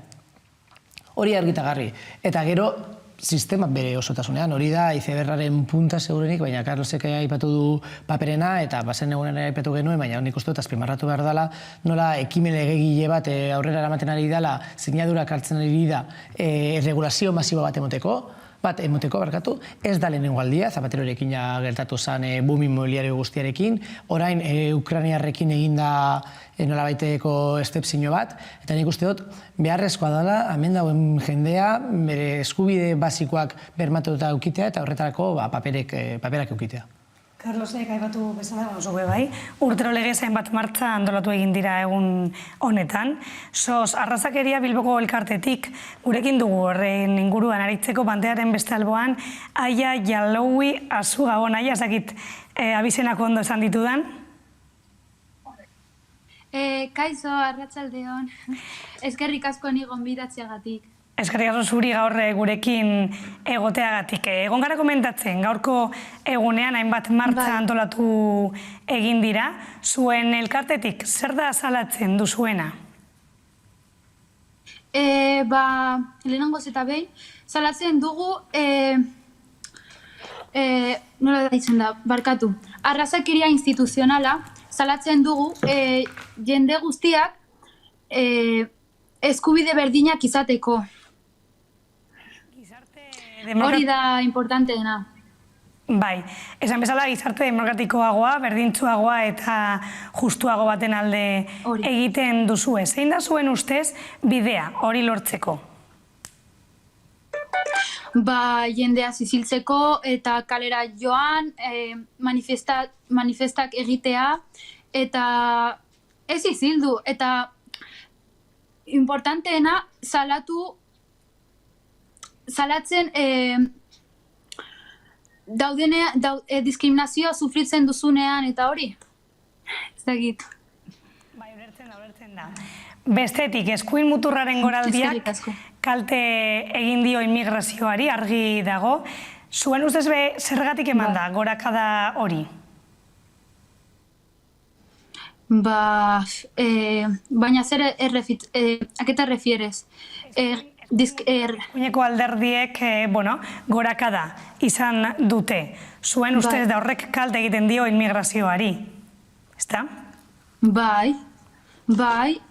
Hori argitagarri. Eta gero, sistema bere osotasunean, hori da izeberraren punta segurenik, baina Carlosek aipatu du paperena, eta bazen egunen aipatu genuen, baina nik uste dut azpimarratu behar dela, nola ekimen legegile bat aurrera eramaten ari dela, sinadurak hartzen ari da regulazio masibo bat emoteko, ez da lehenengo aldia, Zapaterorekin gertatu zen boom inmobiliario guztiarekin, orain Ukrainiarrekin eginda nolabaiteko estepzio bat, eta nik uste dut beharrezkoa dela, hemen dauen jendea, bere eskubide basikoak bermatuta eukitea, eta horretarako paperak eukitea. Carlosek aipatu bezala, oso bai, urtero legezain bat martza antolatu egin dira egun honetan. Soz, arrazakeria Bilboko elkartetik, gurekin dugu horren inguruan aritzeko bandearen beste alboan, Aia Jaloui Azugabon, Aia, ezakit abizenako ondo esan ditudan? Kaixo, arratsaldeon. Eskerrik asko ni gonbidatzeagatik. Eskerrik asko zuri gaur gurekin egoteagatik. Egon gara komentatzen, gaurko egunean hainbat martza antolatu egin dira. Zuen elkartetik, zer da salatzen duzuena? Lehenengoz eta behin, salatzen dugu, nola da ditzen da, barkatu, arrazakeria instituzionala, salatzen dugu jende guztiak eskubide berdinak izateko. Hori da importanteena. Bai, esan bezala gizarte demokratikoagoa, berdintsuagoa eta justuago baten alde egiten duzue. Zein da zuen ustez bidea hori lortzeko? Jendea ziziltzeko eta kalera joan, manifestak egitea, eta ez izildu, eta importanteena salatzen diskriminazioa sufritzen duzunean eta hori. Ez dakit. Bai, ulertzen da. Bestetik, eskuin muturraren goraldiak kalte egin dio immigrazioari, argi dago. Zuen ustez zergatik eman da gorakada hori? Baina zer a qué te refieres? Eskuineko alderdiek gorakada izan dute. Zuen ustez da horrek kalte egiten dio immigrazioari. Ezta? Bai,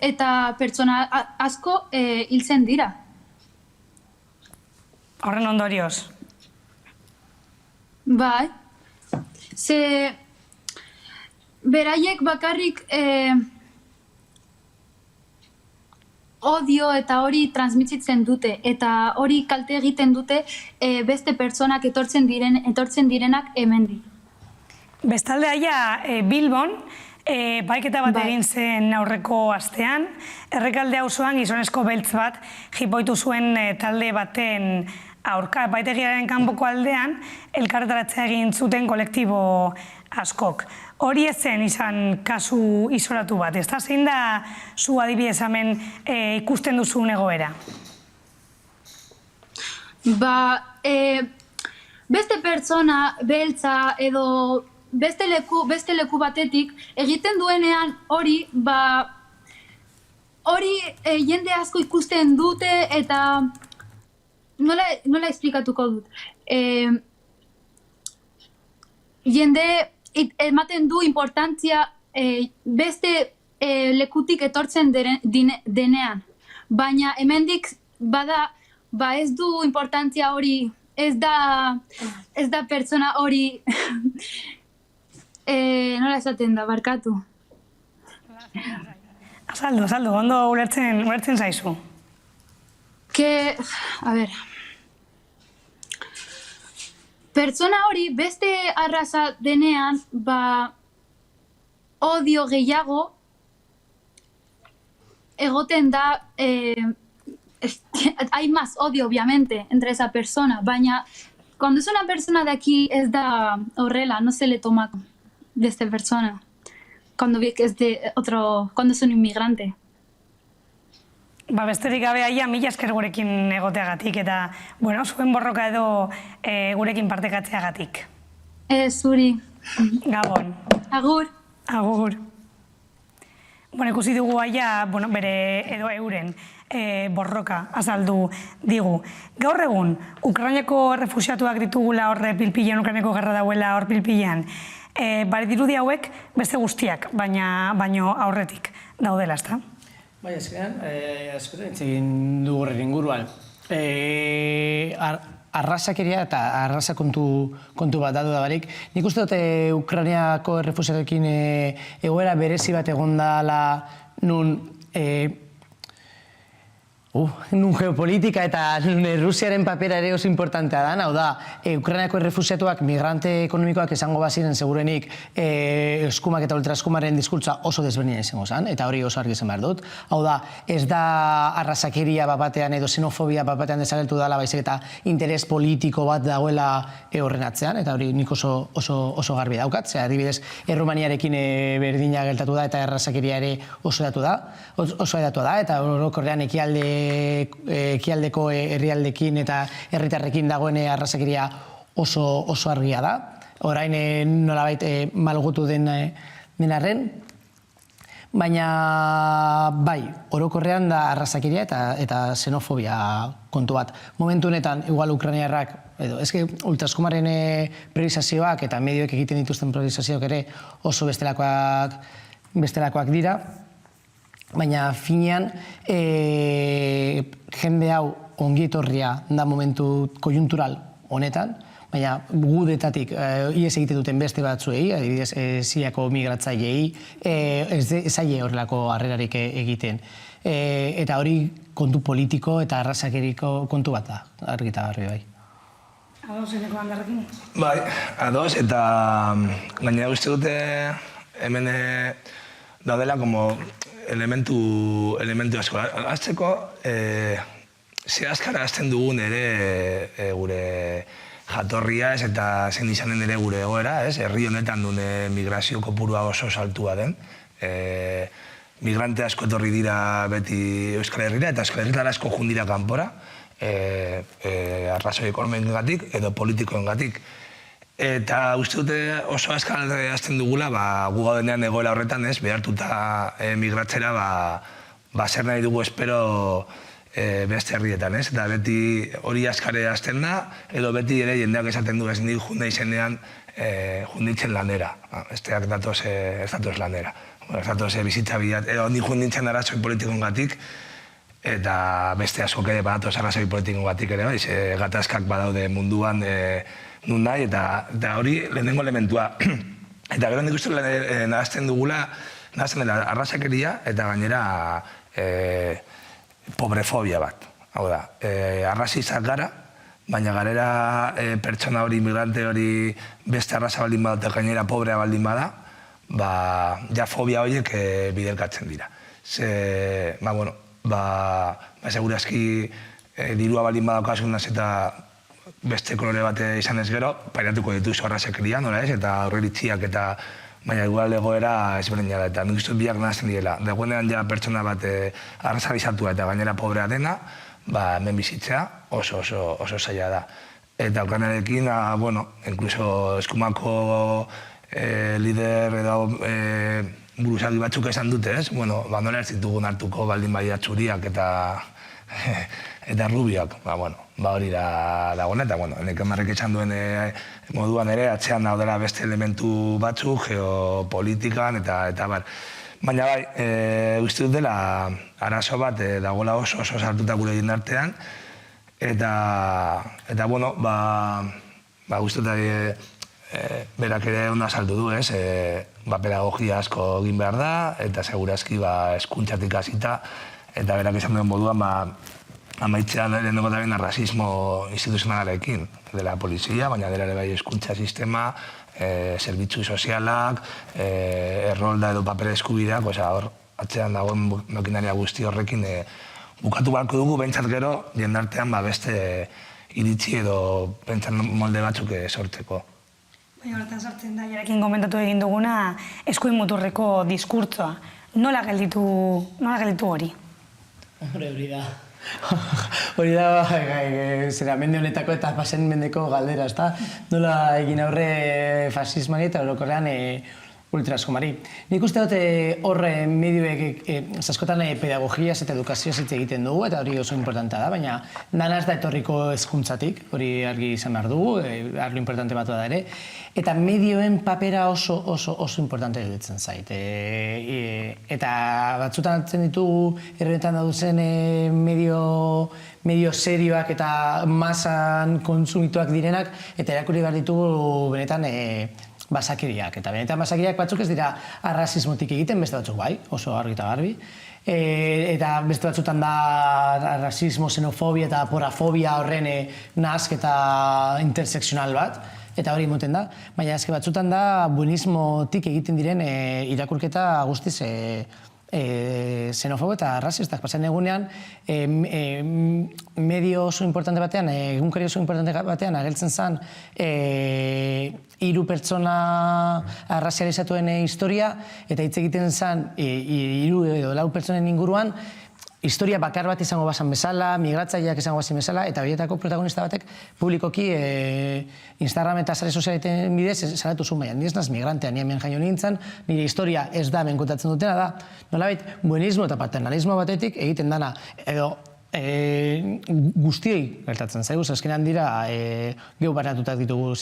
eta pertsona asko hiltzen dira. Horren ondorioz? Bai, ze beraiek bakarrik odio eta hori transmititzen dute, eta hori kalte egiten dute beste pertsonak etortzen direnak hemendik. Bestalde aia Bilbon, baiketa bat egin zen aurreko astean, Errekalde auzoan gizonezko beltz bat jipoitu zuen talde baten aurka, epaitegiaren kanpoko aldean, elkarretaratzea egin zuten kolektibo askok. Hori ez zen izan kasu isolatu bat, ez da? Zein da zu adibidez hemen ikusten duzun egoera? Beste pertsona, beltza edo beste leku batetik egiten duenean hori, jende asko ikusten dute eta nola esplikatuko dut. Jende ematen du importantzia beste lekutik etortzen denean. Baina hemendik bada, ez du importantzia hori, ez da pertsona hori, nola esaten da, barkatu. Azaldu, ondo ulertzen zaizu. A ber, pertsona hori beste arraza denean, odio gehiago egoten da, hay más odio obviamente entre esa persona, baina cuando es una persona de aquí ez da horrela, no se le toma de esta persona cuando es de otro, cuando es un inmigrante. Besterik gabe aia mila esker gurekin egoteagatik eta, zuen borroka edo gurekin partekatzeagatik. Zuri. Gabon. Agur. Agur. Ikusi dugu aia, bere edo euren borroka azaldu digu. Gaur egun, Ukrainako errefuxiatuak ditugula horre pilpilean, Ukrainako gerra dauela hor pilpilean, dirudi hauek beste guztiak, baino aurretik daudela, ezta? Bai, azkenean, egin du horren inguruan. Arrasakeria eta arrasa kontu bat datu da barik. Nik uste dut Ukrainiako errefuxiatuekin egoera berezi bat egon dela nun geopolitika eta Rusiaren papera ere oso importantea da. Hau da, Ukrainiako errefuxiatuak, migrante ekonomikoak esango baziren segurenik eskumak eta ultraeskumaren diskurtza oso desberdina izango zen, eta hori oso argi zen behar dut. Hau da, ez da arrasakeria bat batean edo xenofobia bat batean desagertu dela, baizik eta interes politiko bat dagoela horren atzean, eta hori nik oso garbi daukat. Zer, adibidez, Errumaniarekin berdina gertatu da eta arrasakeria ere oso edatu da, eta orokorrean ekialdeko herrialdekin eta herritarrekin dagoen arrasakeria oso argia da. Orain nolabait malgutu den arren, baina bai, orokorrean da arrasakeria eta xenofobia kontu bat. Momentu honetan, igual ukrainiarrak, eske ultraeskumaren priorizazioak eta medioek egiten dituzten priorizazioak ere oso bestelakoak dira, baina finean jende hau ongietorria da momentu kojuntural honetan, baina gudetatik ihes egiten duten beste batzuei, adibidez Siriako migratzaileei, ez zaie horrelako harrerarik egiten. Eta hori kontu politiko eta arrasakeriko kontu bat da, argi eta garbi bai. Ados, eneko handarrekin? Bai, ados, eta gainera uste dute hemen daudela como elementu asko. Azteko, ze azkara azten dugun ere gure jatorria ez eta zein izanen ere gure egoera, ez? Herri honetan dune migrazio kopurua oso saltua den. Migrante asko etorri dira beti Euskal Herrira eta Euskal Herritar asko jundira kanpora, arrazoi ekonomikoengatik edo politikoengatik. Eta uste dute oso azkar azten dugula, gu gaudenean egoera horretan ez, behartuta migratzera, zer nahi dugu espero beste herrietan ez, eta beti hori azkare azten da, edo beti ere jendeak esaten du ez nik junde izenean junditzen lanera, besteak ez datoz lanera. Ez datoz bizitza bilat, edo nik junditzen arazoi politikoengatik, eta beste askok ere badatu arrazoi politiko batik ere, bai, gatazkak badaude munduan nun nahi, eta hori lehenengo elementua. Eta gero nik uste nahazten dugula, nahazten dela arrazakeria eta gainera pobrefobia bat. Hau da, arrazizak gara, baina garera pertsona hori, migrante hori beste arraza baldin bada eta gainera pobrea baldin bada, ja fobia horiek biderkatzen dira. Segurazki dirua baldin badaukasunaz eta beste kolore bat izan ez gero, pairatuko dituzu arrazakeria, nola ez, eta aurreritziak eta baina igual egoera ezberdina da, eta nik uste biak nahazten direla. Dagoenean ja pertsona bat arrazalizatua eta gainera pobrea dena, hemen bizitzea oso zaila da. Eta okanarekin, inkluso eskumako lider edo buruzagi batzuk esan dute, ez? Nola ez ditugun hartuko baldin badia txuriak eta rubiak, hori dagoen, eta nik emarrek esan duen moduan ere, atzean daudela beste elementu batzuk, geopolitikan, eta bar. Baina bai, uste dut dela arazo bat dagoela oso sartuta gure jendartean, eta uste dut berak ere onda saldu du, ez? Pedagogia asko egin behar da, eta segurazki eskuntzatik hasita, eta berak esan duen moduan amaitzean lehenengo da bena rasismo instituzionalarekin dela polizia, baina dela ere bai eskuntza sistema, zerbitzu sozialak, errolda edo paper eskubideak, hor atzean dagoen makinaria guzti horrekin bukatu beharko dugu, behintzat gero jendartean beste iritzi edo pentsan molde batzuk sortzeko. Baina horretan sartzen da, jarekin komentatu egin duguna, eskuin muturreko diskurtsoa. Nola gelditu hori? Hori da. Hori da, zera, mende honetako eta pasen mendeko galdera, ezta? Nola egin aurre fasismari eta orokorrean ultraskomari. Nik uste dut horre medioek, askotan pedagogiaz eta edukazioaz hitz egiten dugu, eta hori oso importantea da, baina danaz da etorriko hezkuntzatik, hori argi izan behar dugu, arlo importante bat da ere, eta medioen papera oso importante dutzen zait. Eta batzutan hartzen ditugu herretan dauzen medio serioak eta masan konsumituak direnak, eta erakurri behar ditugu benetan basakeriak. Eta benetan basakeriak batzuk ez dira arrazismotik egiten, beste batzuk bai, oso argi eta garbi. Eta beste batzutan da rasismo, xenofobia eta porafobia horren nahazketa interseksional bat, eta hori moten da. Baina azke batzutan da buenismotik egiten diren irakurketa guztiz xenofobo eta rasistak. Pasan egunean, medio oso importante batean, egunkari oso importante batean agertzen zen 3 pertsona arrazializatuen historia, eta hitz egiten zen 3 edo 4 pertsonen inguruan, historia bakar bat izango bazan bezala, migratzaileak izango bazin bezala, eta horietako protagonista batek publikoki Instagram eta sare sozialeten bidez salatu zuen, baina ni ez naz migrantea, ni hemen jaio nintzen, nire historia ez da hemen kontatzen dutena da, nolabait buenismo eta paternalismo batetik egiten dana, edo guztiei gertatzen zaigu, azkenean dira gehu baratutak ditugu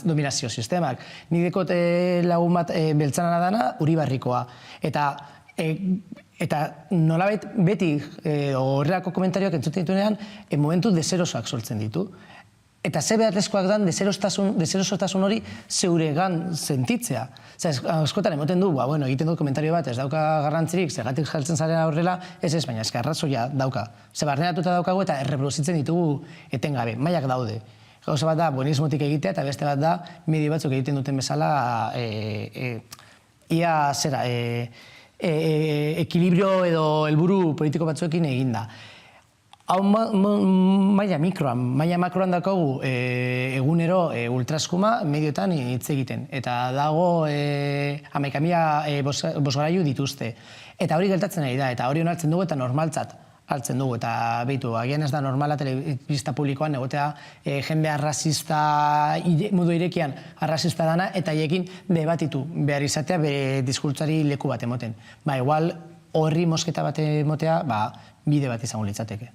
dominazio sistemak. Nik dekot lagun bat beltzanara dana, Uribarrikoa, eta nolabait beti horrelako komentarioak entzuten dituenean momentu deserosoak sortzen ditu. Eta ze beharrezkoak dan deserosotasun hori zeuregan sentitzea. Askotan emoten du, egiten dut komentario bat, ez dauka garrantzirik, zergatik jartzen zaren horrela, ez, baina ez arrazoia dauka. Ze barneratuta daukagu eta erreproduzitzen ditugu etengabe, mailak daude. Gauza bat da buenismotik egitea eta beste bat da medio batzuk egiten duten bezala ia zera, ekilibrio edo helburu politiko batzuekin eginda. Hau maila mikroan, maila makroan daukagu egunero ultraskuma medioetan hitz egiten. Eta dago 11.000 bozgarailu dituzte. Eta hori gertatzen ari da, eta hori onartzen dugu eta normaltzat hartzen dugu. Eta behitu, agian ez da normala telebista publikoan egotea jendea arrazista, modu irekian arrazista dana, eta haiekin debatitu behar izatea bere diskurtzari leku bat emoten. Igual horri mosketa bat emotea, bide bat izango litzateke.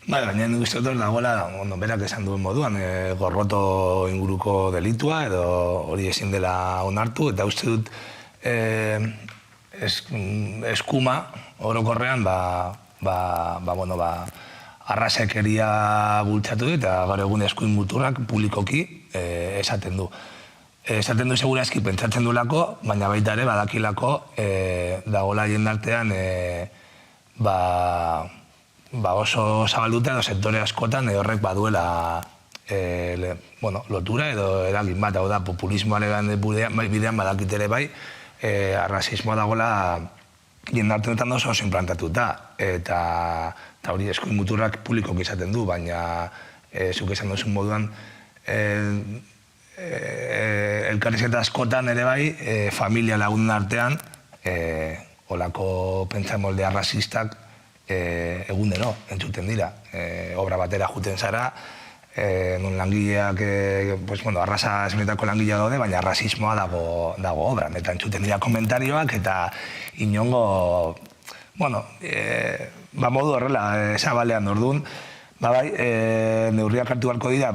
Baina nik uste dut dagoela, berak esan duen moduan, gorroto inguruko delitua edo hori ezin dela onartu, eta uste dut eskuma orokorrean arrasekeria bultzatu du eta gaur egun eskuin muturrak publikoki esaten du. Esaten du segurazki pentsatzen duelako, baina baita ere badakilako dagoela jendartean oso zabalduta edo sektore askotan horrek baduela lotura edo eragin bat, hau da, populismoaren bidean badakit ere bai, arrazismoa dagoela jendartenetan oso inplantatuta, eta hori eskuin muturrak publikok izaten du, baina zuk esan duzun moduan elkarrizketa askotan ere bai, familia lagunen artean, olako pentsamolde arrazistak egunero entzuten dira. Obra batera juten zara, non langileak, arraza esmenetako langilea daude, baina arrazismoa dago obran, eta entzuten dira komentarioak, eta inongo, modu horrela, zabalean orduan, neurriak hartu beharko dira,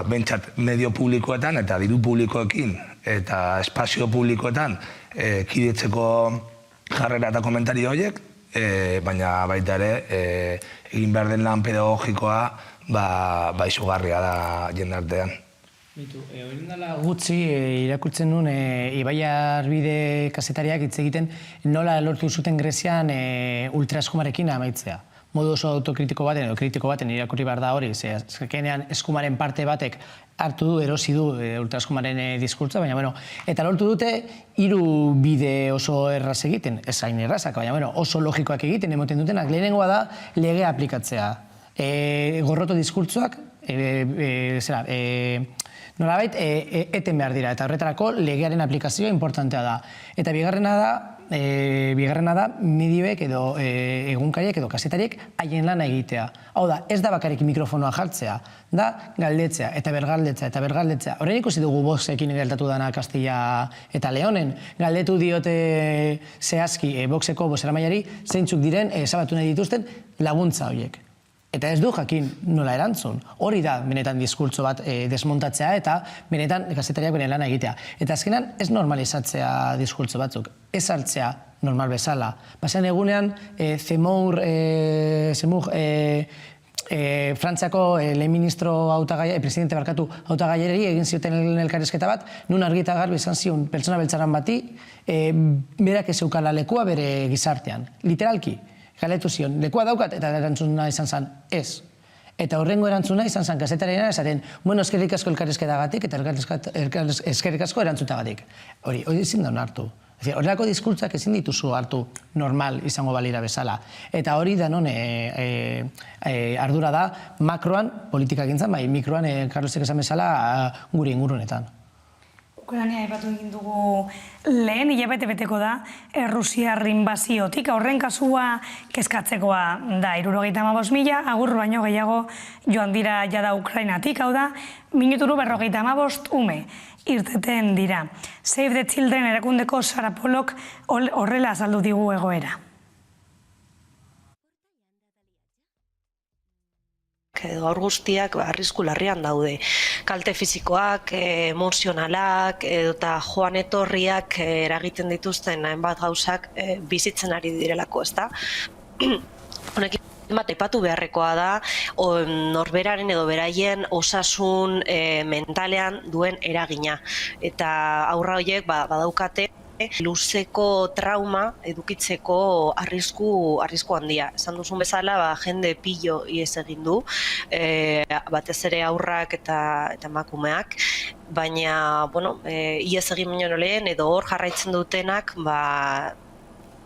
bentsat medio publikoetan eta diru publikoekin eta espazio publikoetan kidetzeko jarrera eta komentario horiek, baina baita ere egin behar den lan pedagogikoa izugarria da jendartean. Horien dela gutxi irakurtzen nuen Ibai Arbide kazetariak hitz egiten nola lortu zuten Grezian ultraeskumarekin amaitzea. Modu oso autokritiko baten edo kritiko baten irakurri behar da hori, zekenean eskumaren parte batek hartu du, erosi du ultraeskumaren diskurtza, baina eta lortu dute 3 bide oso erraz egiten, ez hain errazak, baina oso logikoak egiten, emoten dutenak, lehenengoa da legea aplikatzea. Gorroto diskurtsoak, nolabait, eten behar dira, eta horretarako legearen aplikazioa importantea da. Eta bigarrena da medioek edo egunkariek edo kazetariek haien lana egitea. Hau da, ez da bakarrik mikrofonoa jartzea, da galdetzea eta bergaldetzea. Horren ikusi dugu Voxekin gertatu dana Kastilla eta Leonen. Galdetu diote zehazki Voxeko bozeramaileari zeintzuk diren ezabatu nahi dituzten laguntza horiek. Eta ez du jakin nola erantzun. Hori da benetan diskurtso bat desmontatzea eta benetan kazetariak bere lana egitea. Eta azkenan ez normalizatzea diskurtso batzuk. Ez hartzea normal bezala. Basean egunean Zemmour Frantziako lehen ministro presidente hautagaiari egin zioten elkarrizketa bat, nun argi eta garbi izan zion pertsona beltzaran bati berak ez zeukala lekua bere gizartean. Literalki. Galetu zion, lekua daukat eta erantzuna izan zen, ez. Eta horrengo erantzuna izan zen kazetariena esaten, eskerrik asko elkarrizketagatik eta eskerrik asko erantzutagatik. Hori ezin da onartu. Horrelako diskurtzak ezin dituzu hartu normal izango balira bezala. Eta hori danon ardura da makroan, politika gintzan, bai mikroan, Carlosek esan bezala, gure ingurunetan. Ukraina aipatu egin dugu lehen, hilabete beteko da, Errusiar inbaziotik. Horren kasua kezkatzekoa da, 75.000, agur baino gehiago joan dira jada Ukrainatik, hau da, minuturu 55 ume irteten dira. Save the Children erakundeko Sara Polok horrela azaldu digu egoera. Gaur guztiak arrisku larrian daude. Kalte fisikoak, emozionalak eta joan etorriak eragiten dituzten hainbat gauzak bizitzen ari direlako, ezta? Honekin bat aipatu beharrekoa da norberaren edo beraien osasun mentalean duen eragina. Eta aurra horiek badaukate luzeko trauma edukitzeko arrisku handia. Esan duzun bezala, jende pillo ihes egin du, batez ere aurrak eta emakumeak, baina, ihes egin baino lehen edo hor jarraitzen dutenak,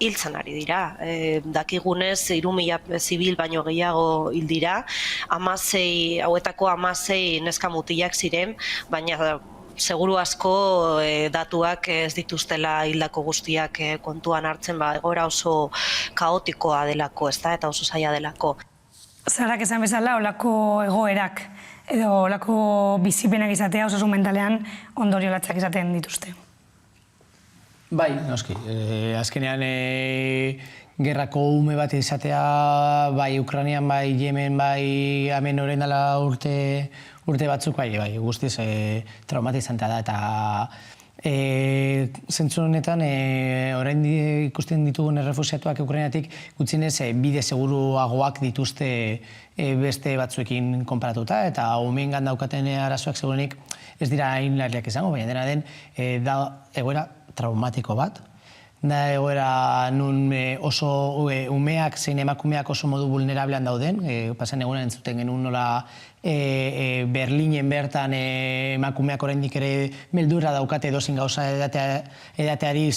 hiltzen ari dira. Dakigunez, 3.000 zibil baino gehiago hil dira, hauetako 16 neska mutilak ziren, baina seguru asko datuak ez dituztela hildako guztiak kontuan hartzen, egoera oso kaotikoa delako, eta oso zaila delako. Zarak esan bezala, olako egoerak edo olako bizipenak izatea osasun mentalean ondorio latzak izaten dituzte. Bai, noski. Azkenean gerrako ume bat izatea, bai Ukrainian, bai Yemen, bai hemen orain dela urte batzuk, bai, guztiz traumatizantea da, eta Zentzu honetan, orain ikusten ditugun errefusiatuak Ukrainatik gutxienez bide seguruagoak dituzte beste batzuekin konparatuta, eta umeengan daukaten arazoak segurenik ez dira hain larriak izango, baina dena den da egoera traumatiko bat. Da egoera nun oso umeak zein emakumeak oso modu vulnerablean dauden, pasan egunean entzuten genuen nola Berlinen bertan emakumeak oraindik ere beldurra daukate edozein gauza edateari,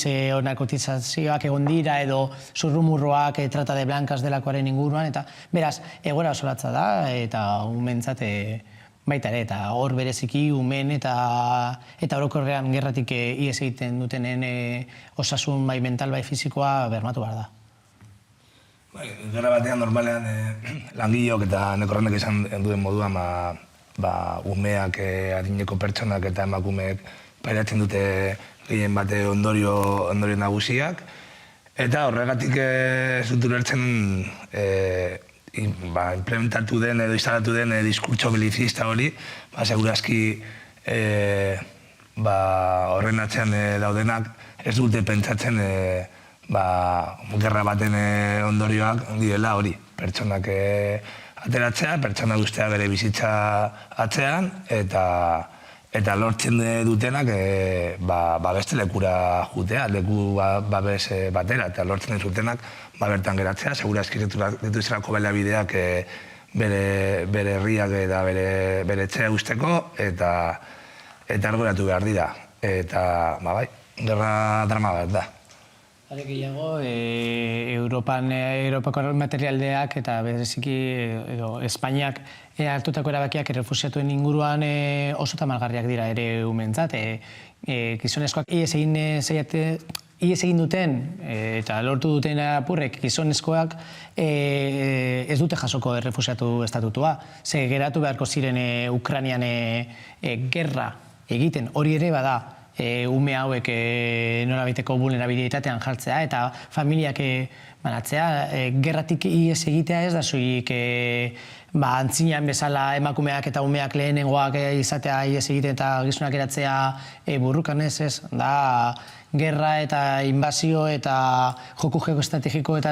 narkotizazioak egon dira edo zurrumurroak trata de blancas delakoaren inguruan, eta beraz, egoera oso latza da, eta umentzat baita ere, eta hor bereziki umen eta orokorrean gerratik ihes egiten dutenen osasun bai mental bai fisikoa bermatu behar da. Gerra batean normalean langileok eta nekorrenek izan duen moduan umeak, adineko pertsonak eta emakumeek pairatzen dute gehien bate ondorio nagusiak, eta horregatik ez dut ulertzen implementatu den edo instalatu den diskurtso belicista hori, segurazki horren atzean daudenak ez dute pentsatzen gerra baten ondorioak direla hori. Pertsonak ateratzea, pertsona guztia bere bizitza atzean, eta lortzen dutenak beste lekura jutea, leku babes batera, eta lortzen dutenak bertan geratzea, segurazki dituzerako baliabideak bere herriak eta bere etxea usteko, eta argoratu behar dira. Eta, bai, gerra drama bat da. Are gehiago, Europako materialdeak eta bereziki Espainiak hartutako erabakiak errefusiatuen inguruan oso tamalgarriak dira ere umentzat. Gizonezkoak ihes egin duten eta lortu duten apurrek gizonezkoak ez dute jasoko errefusiatu estatutua. Ze geratu beharko ziren Ukrainian gerra egiten, hori ere bada ume hauek nolabaiteko vulnerabilitatean jartzea eta familiak banatzea. Gerratik ihes egitea ez da soilik antzinean bezala emakumeak eta umeak lehenengoak izatea ihes egiten eta gizonak eratzea burrukan ez, da gerra eta inbazio eta joku geoestrategiko eta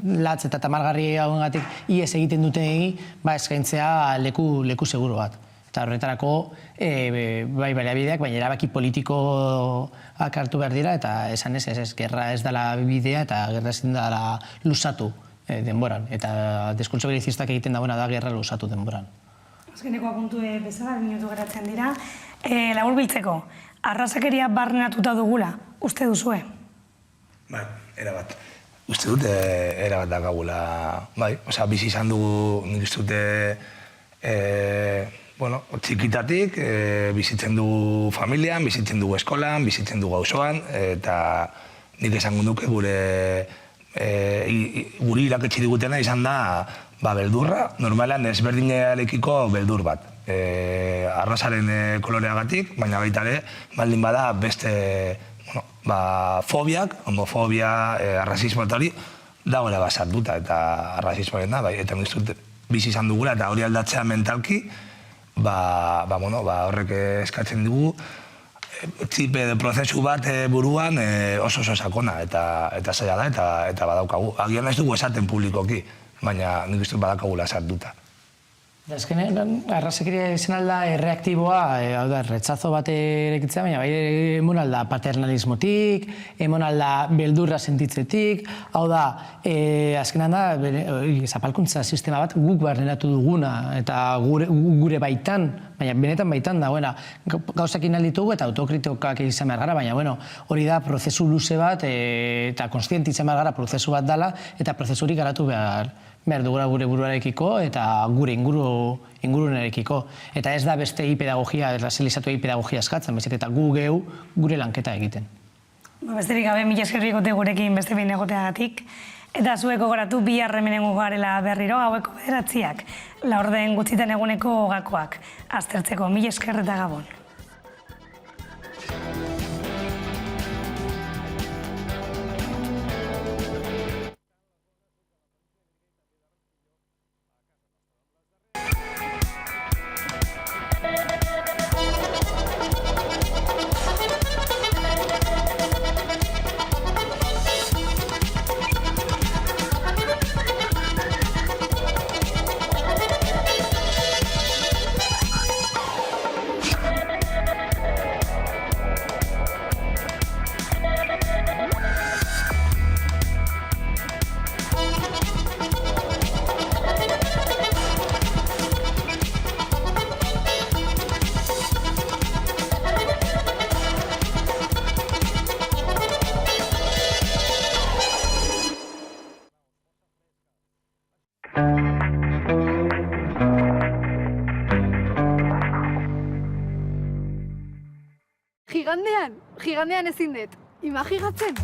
latz eta tamalgarri hauengatik ihes egiten dutenei eskaintzea leku seguru bat. Eta horretarako bai baliabideak, baina erabaki politikoak hartu behar dira, eta esan ez, gerra ez dela bidea eta gerra ezin dela lusatu denboran. Eta diskurtso belicistak egiten dagoena da gerra lusatu denboran. Azkeneko apuntu bezala, minutu geratzen dira. Laburbiltzeko, arrazakeria barrenatuta dugula, uste duzue? Bai, erabat. Uste dut, erabat dakagula. Bai, bizi izan dugu, nik uste dute, txikitatik bizitzen dugu familian, bizitzen dugu eskolan, bizitzen dugu auzoan, eta nik esango nuke guri iraketsi digutena izan da beldurra, normalean ezberdinearekiko beldur bat. Arrazaren koloreagatik, baina baita ere, baldin bada beste fobiak, homofobia, arrazismo eta hori, dagoela basartuta eta arrazismoaren da, eta nik dut bizi izan dugula eta hori aldatzea mentalki, horrek eskatzen dugu txipe prozesu bat buruan oso sakona eta zaila da eta badaukagu. Agian ez dugu esaten publikoki, baina nik uste badakagula sartuta. Azkenean, arrazakeria izan alda reaktiboa, hau da, retzazo bat erekitzea, baina bai emon alda paternalismotik, emon alda beldurra sentitzetik, hau da, azkenean da, zapalkuntza sistema bat guk barrenatu duguna, eta gure baitan, baina benetan baitan dagoena, gauzakin alditugu eta autokritikak izan behar gara, baina hori da prozesu luze bat, eta konstienti izan behar gara prozesu bat dela, eta prozesurik garatu behar dugula gure buruarekiko eta gure ingurunarekiko. Eta ez da beste pedagogia, razializatu pedagogia eskatzen, bezik eta gure lanketa egiten. Besterik gabe, mila eskerrik egote gurekin beste behin egoteagatik. Eta zuek gogoratu bihar hemenengo garela berriro, haueko 9:00, laurden gutxitan eguneko gakoak. Aztertzeko, mila esker eta gabon. Gigandean ezin dut. Imaginatzen.